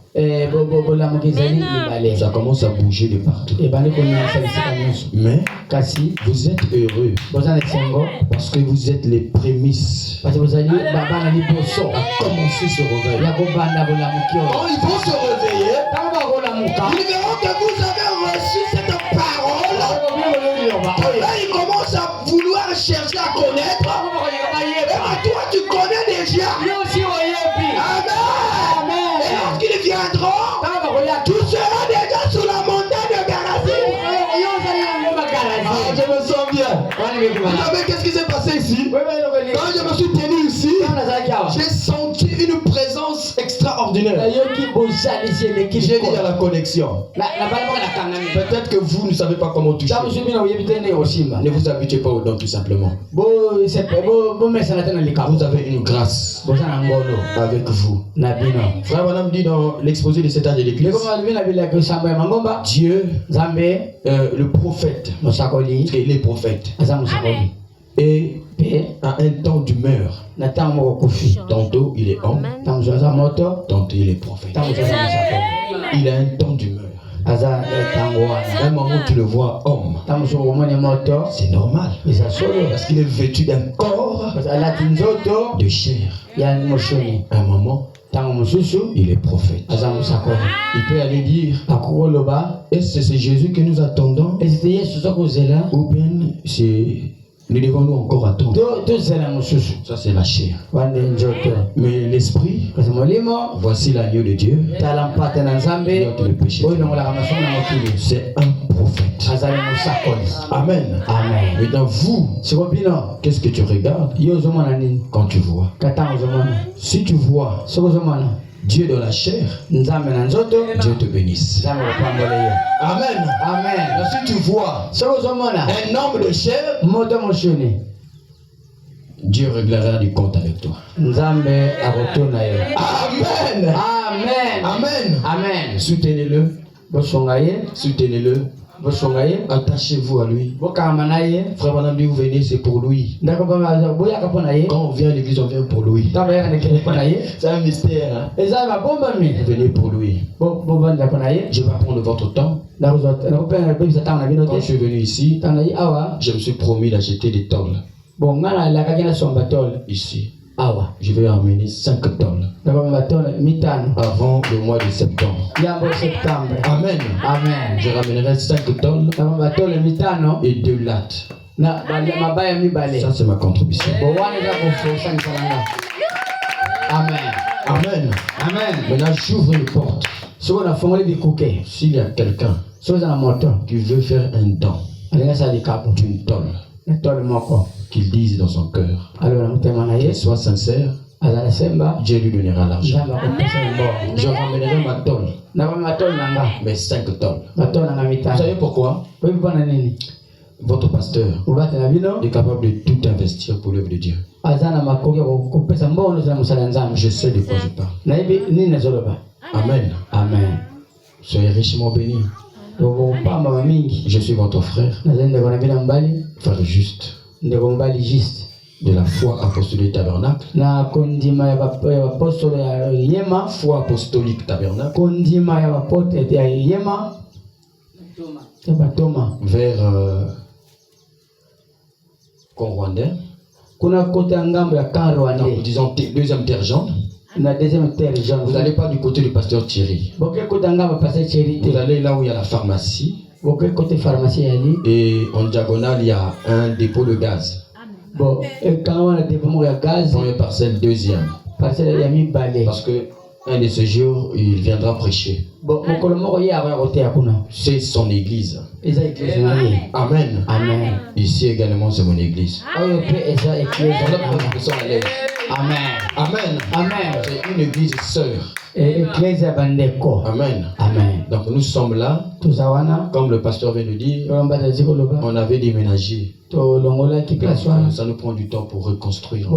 bolamuka ezali mibale Ça commence à bouger de partout. ebandi konyangisa bisika nyonso Mais kasi vous êtes heureux boza na esengo parce que vous êtes les prémices parce bozali bana liboso à commencer ce réveil. ya kobanda bolamuki oyo Quand ils vont se réveiller, ntango bakolamuka ils verront que vous avez reçu cette parole. Là, ils commencent à vouloir chercher à connaître. Et toi, tu connais déjà. Amen. Et lorsqu'ils viendront, tu seras déjà sur la montagne de Garazim. Ah, je me sens bien. Vous savez qu'est-ce qui s'est passé ici? Quand je me suis tenu ici, j'ai senti une présence extraordinaire. J'ai dit à la connexion. Peut-être que vous ne savez pas comment toucher. Ne vous habituez pas au don tout simplement. Vous avez une grâce avec vous. Frère Branham dit dans l'exposé de cet âge de l'église, Dieu, le prophète, et les prophètes, et à un temps d'humeur. Tantôt il est homme, tantôt il est prophète. Il a un temps d'humeur. Un moment où tu le vois homme, c'est normal. Parce qu'il est vêtu d'un corps de chair. Un moment, il est prophète. Il peut aller dire, est-ce que c'est Jésus que nous attendons? Ou bien nous devons encore attendre? Ça c'est la chair. Mais l'esprit, voici l'agneau de Dieu. Le péché. C'est un prophète. Amen. Maintenant vous, qu'est-ce que tu regardes quand tu vois? Si tu vois Dieu dans la chair, Dieu te bénisse. Amen. Mais si tu vois un homme de chair, Dieu réglera du compte avec toi. Amen. Amen. Soutenez-le. Soutenez-le. Attachez-vous à lui. Frère Branham dit, vous venez, c'est pour lui. Quand on vient à l'église, on vient pour lui. C'est un mystère. Venez pour lui. Je vais prendre votre temps. Quand je suis venu ici, je me suis promis d'acheter des tôles. Ici. Je vais emmener 5 tonnes avant le mois de septembre. Amen. Je ramènerai 5 tonnes et 2 lattes. Ça c'est ma contribution. Amen. Maintenant j'ouvre une porte. S'il y a quelqu'un qui veut faire un don d'une tonne, qu'il dise dans son cœur, qu'il soit sincère, Dieu lui donnera l'argent. Je ramènerai ma tonne, mais 5 tonnes. Vous savez pourquoi? Votre pasteur est capable de tout investir pour l'œuvre de Dieu. Je sais de quoi je parle. Amen. Soyez richement bénis. Je suis votre frère. Frère juste. De la foi apostolique tabernacle. Foi apostolique tabernacle. Vers Conrwandais. Donc, disons deuxième terre jaune. Vous n'allez pas du côté du pasteur Thierry. Vous allez là où il y a la pharmacie. Et en diagonale, il y a un dépôt de gaz. Première parcelle, deuxième. Parce que un de ces jours, il viendra prêcher. C'est son église. Amen. Amen. Ici également, c'est mon église. Amen. Amen. Amen. C'est une église sœur. Amen. Amen. Donc nous sommes là, comme le pasteur vient de dire, on avait déménagé. Ça nous prend du temps pour reconstruire.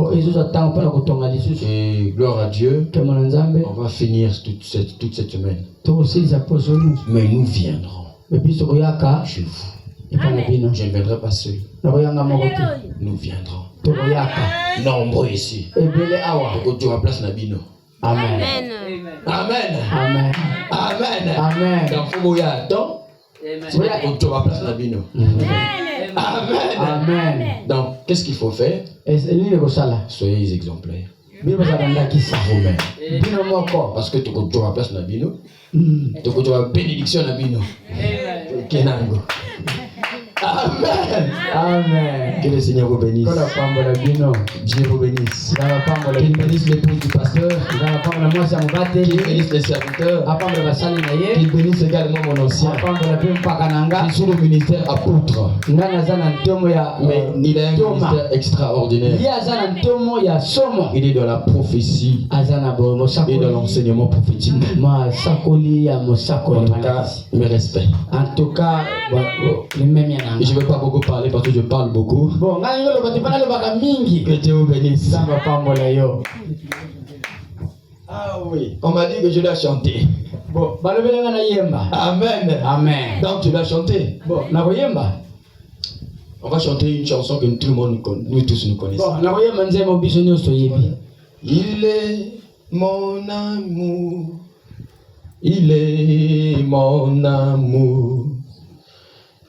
Et gloire à Dieu, on va finir toute cette semaine. Mais nous viendrons chez vous. Je ne viendrai pas seul. Nous viendrons. Nombreux ici. Tu as place Nabino. Amen. Amen. Amen. Amen. Amen. Donc, il faut y attendre. Tu as place Nabino. Amen. Amen. Donc, qu'est-ce qu'il faut faire? Soyez exemplaires. Vous-même. Parce que tu as place Nabino. Tu as bénédiction Nabino. Kenango. Amen. Amen. Que le Seigneur vous bénisse. Dieu vous bénisse. Qu'il bénisse l'épouse du pasteur. Qu'il bénisse les serviteurs. Qu'il bénisse également mon ancien. Je suis le ministère apôtre. Mais il a un ministère extraordinaire. Il est dans la prophétie et dans l'enseignement prophétique. En tout cas, mes respects. Et je ne vais pas beaucoup parler parce que je parle beaucoup. Que Dieu vous bénisse. Ah oui, on m'a dit que je dois chanter. Amen. Amen. Donc tu dois chanter. On va chanter une chanson que tout le monde connaît, nous tous nous connaissons. Il est mon amour. Il est mon amour.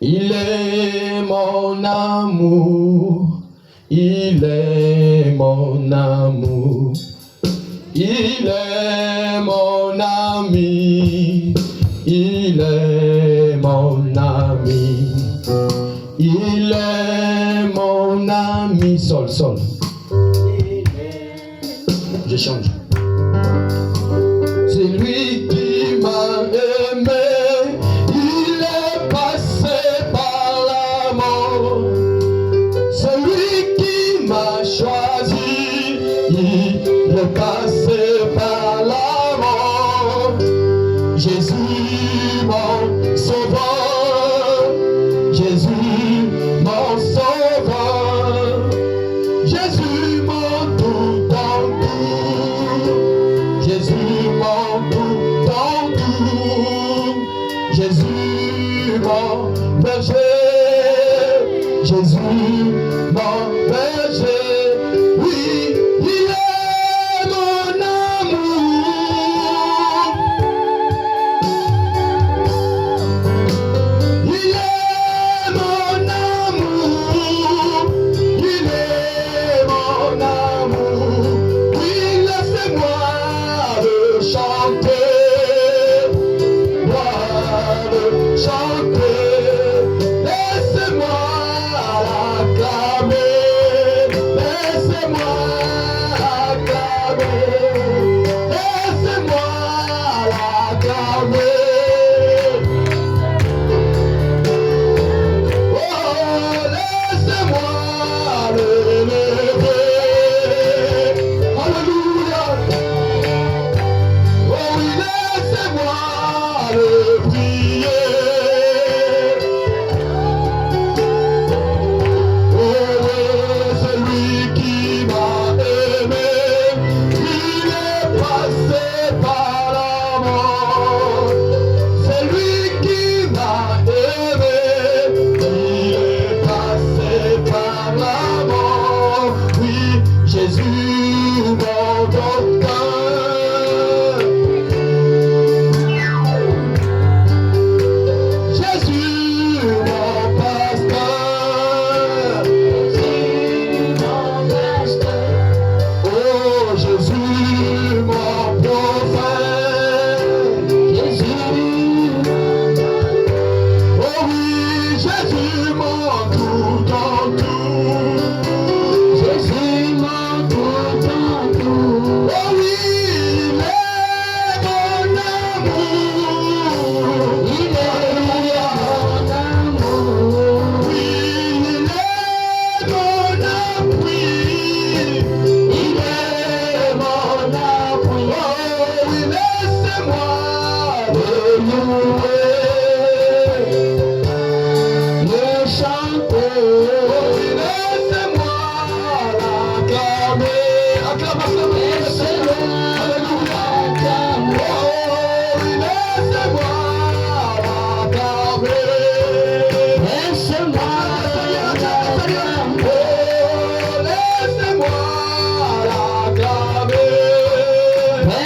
Il est mon amour, il est mon amour, il est mon ami, il est mon ami, il est mon ami. Sol, sol. Je change. C'est lui qui m'a aimé. Choisi, il est passé par l'amour. Jésus mon sauveur, Jésus mon sauveur, Jésus mon tout en tout, Jésus mon tout en tout, Jésus mon berger, Jésus mon berger. Oui, il est mon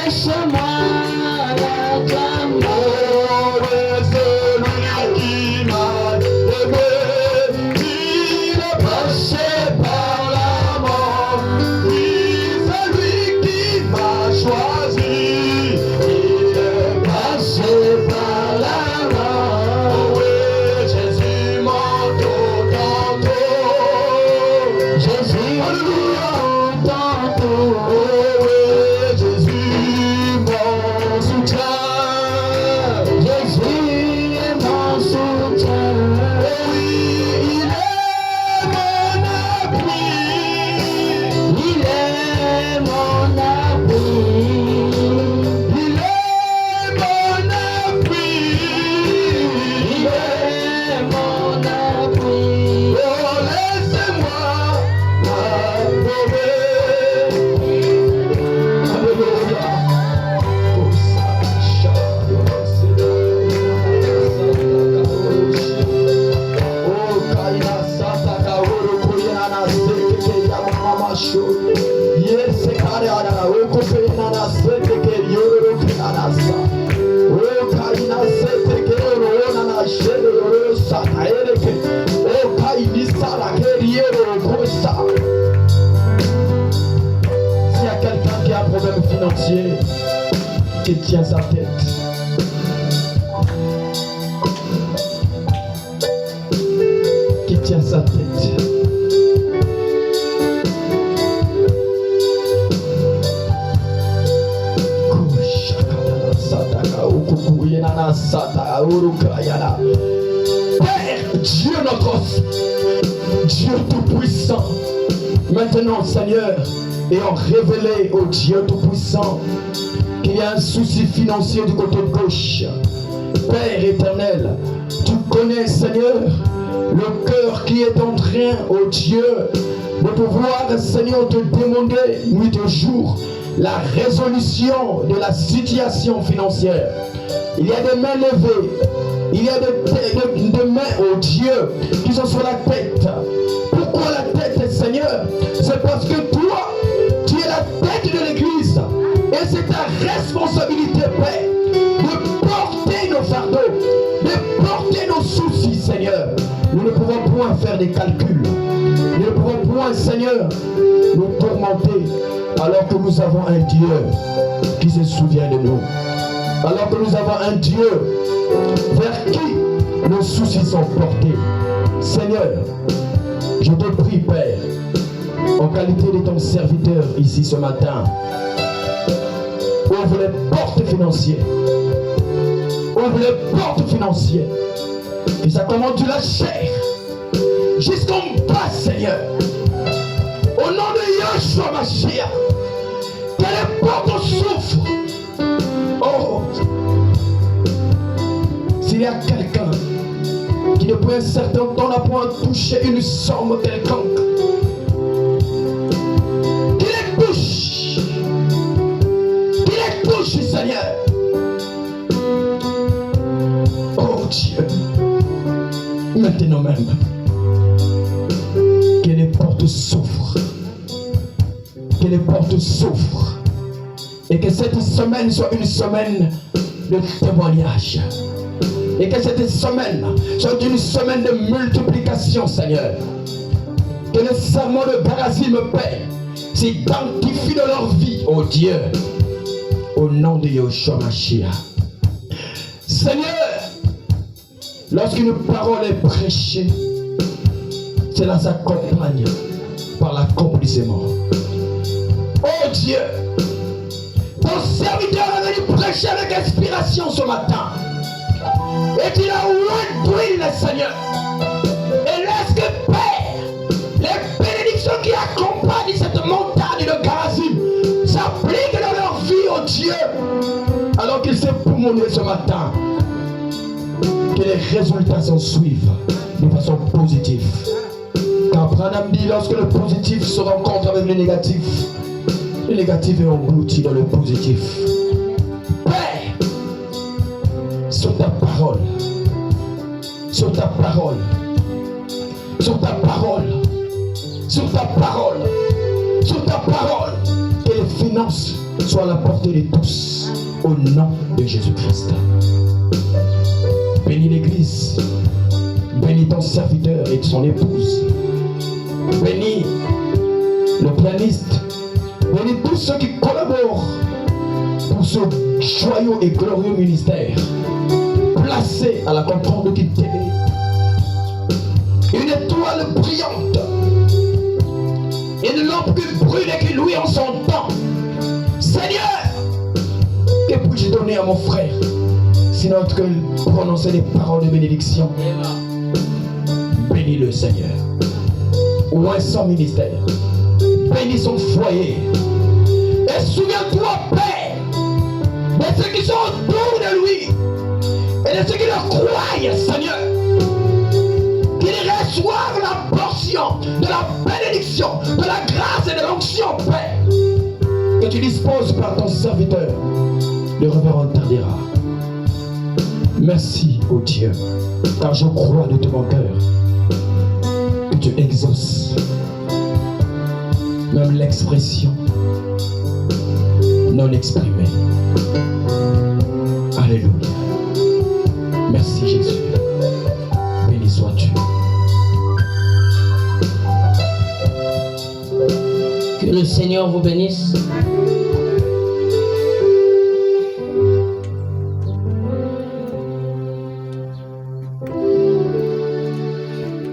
laisse-moi l'acclamer. Celui qui m'a aimé, il est passé par la mort. Oui, celui qui m'a choisi, il est passé par la mort. Oui, Jésus m'entoure tantôt. Jésus, Alléluia. tantôt. Oh oui, Jésus mon soutien. Jésus est mon soutien. Oh oui, il est mon appui. Il est mon appui. Il est mon appui. Il est mon appui. Oh, laissez-moi l'adorer. Alléluia. Oh, ça, oh, Kaina Sata Kaoro Koyana Seke Yamama Show. Yes, Kariana, Oko Pena Seke Yoro Kanasa. Oh, Kaina Seke Yoro Nana Shero Sata Ereke. Oh, Kaini Sara Keriero Kosa. S'il y a quelqu'un qui a un problème financier, qui tient sa tête. Qui tient sa tête. Père, Dieu notre Dieu tout-puissant, maintenant Seigneur, ayant révélé au Dieu tout-puissant qu'il y a un souci financier du côté gauche. Père éternel, tu connais Seigneur le cœur qui est en train, oh Dieu, de pouvoir Seigneur te demander nuit et jour la résolution de la situation financière. Il y a des mains levées, il y a des mains, oh Dieu, qui sont sur la tête. Pourquoi la tête, Seigneur? C'est parce que toi, tu es la tête de l'Église. Et c'est ta responsabilité, Père, de porter nos fardeaux, de porter nos soucis, Seigneur. Nous ne pouvons point faire des calculs. Nous ne pouvons point, Seigneur, nous tourmenter alors que nous avons un Dieu qui se souvient de nous. Alors que nous avons un Dieu vers qui nos soucis sont portés. Seigneur, je te prie, Père, en qualité de ton serviteur ici ce matin, ouvre les portes financières. Ouvre les portes financières. Et ça commande de la chair jusqu'en bas, Seigneur. Au nom de Yeshua Mashiach, que les portes souffrent. Oh, s'il y a quelqu'un qui depuis un certain temps n'a point touché une somme quelconque, qu'il les touche, Seigneur. Oh Dieu, maintenant même, que les portes souffrent, que les portes souffrent. Et que cette semaine soit une semaine de témoignage. Et que cette semaine soit une semaine de multiplication, Seigneur. Que le serment de Barazim, Père, s'identifie dans leur vie, oh Dieu, au nom de Yeshua Mashiach. Seigneur, lorsqu'une parole est prêchée, cela s'accompagne par l'accomplissement. Oh Dieu, ton serviteur est venu prêcher avec inspiration ce matin. Et il a oublié le Seigneur. Et laisse que Père, les bénédictions qui accompagnent cette montagne de Garazim s'appliquent dans leur vie, oh Dieu. Alors qu'ils s'est poumonné ce matin. Que les résultats s'en suivent de façon positive. Car Branham dit, lorsque le positif se rencontre avec le négatif est englouti dans le positif. Père, sur ta parole, sur ta parole, sur ta parole, sur ta parole, sur ta parole, que les finances soit à la portée de tous, au nom de Jésus-Christ. Bénis l'Église, bénis ton serviteur et son épouse, bénis le pianiste, bénis tous ceux qui collaborent pour ce joyeux et glorieux ministère, placé à la comprendre qui t'aide. Une étoile brillante, une lampe qui brûle et qui louit en son temps. Seigneur, que puis-je donner à mon frère, sinon que prononcer des paroles de bénédiction? Bénis le Seigneur. Ouvre son ministère, bénis son foyer. Et souviens-toi, Père, de ceux qui sont autour de lui et de ceux qui le croient, Seigneur. Qu'ils reçoivent la portion de la bénédiction, de la grâce et de l'onction, Père, que tu disposes par ton serviteur, le révérend Tardera. Merci, ô Dieu, car je crois de tout mon cœur que tu exauces même l'expression non exprimée. Alléluia. Merci, Jésus. Béni sois-tu. Que le Seigneur vous bénisse.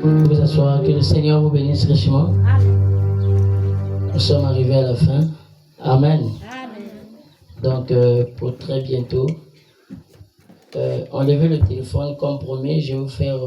Vous asseoir. Que le Seigneur vous bénisse richement. Nous sommes arrivés à la fin. Amen. Donc, pour très bientôt, enlevez le téléphone comme promis. Je vais vous faire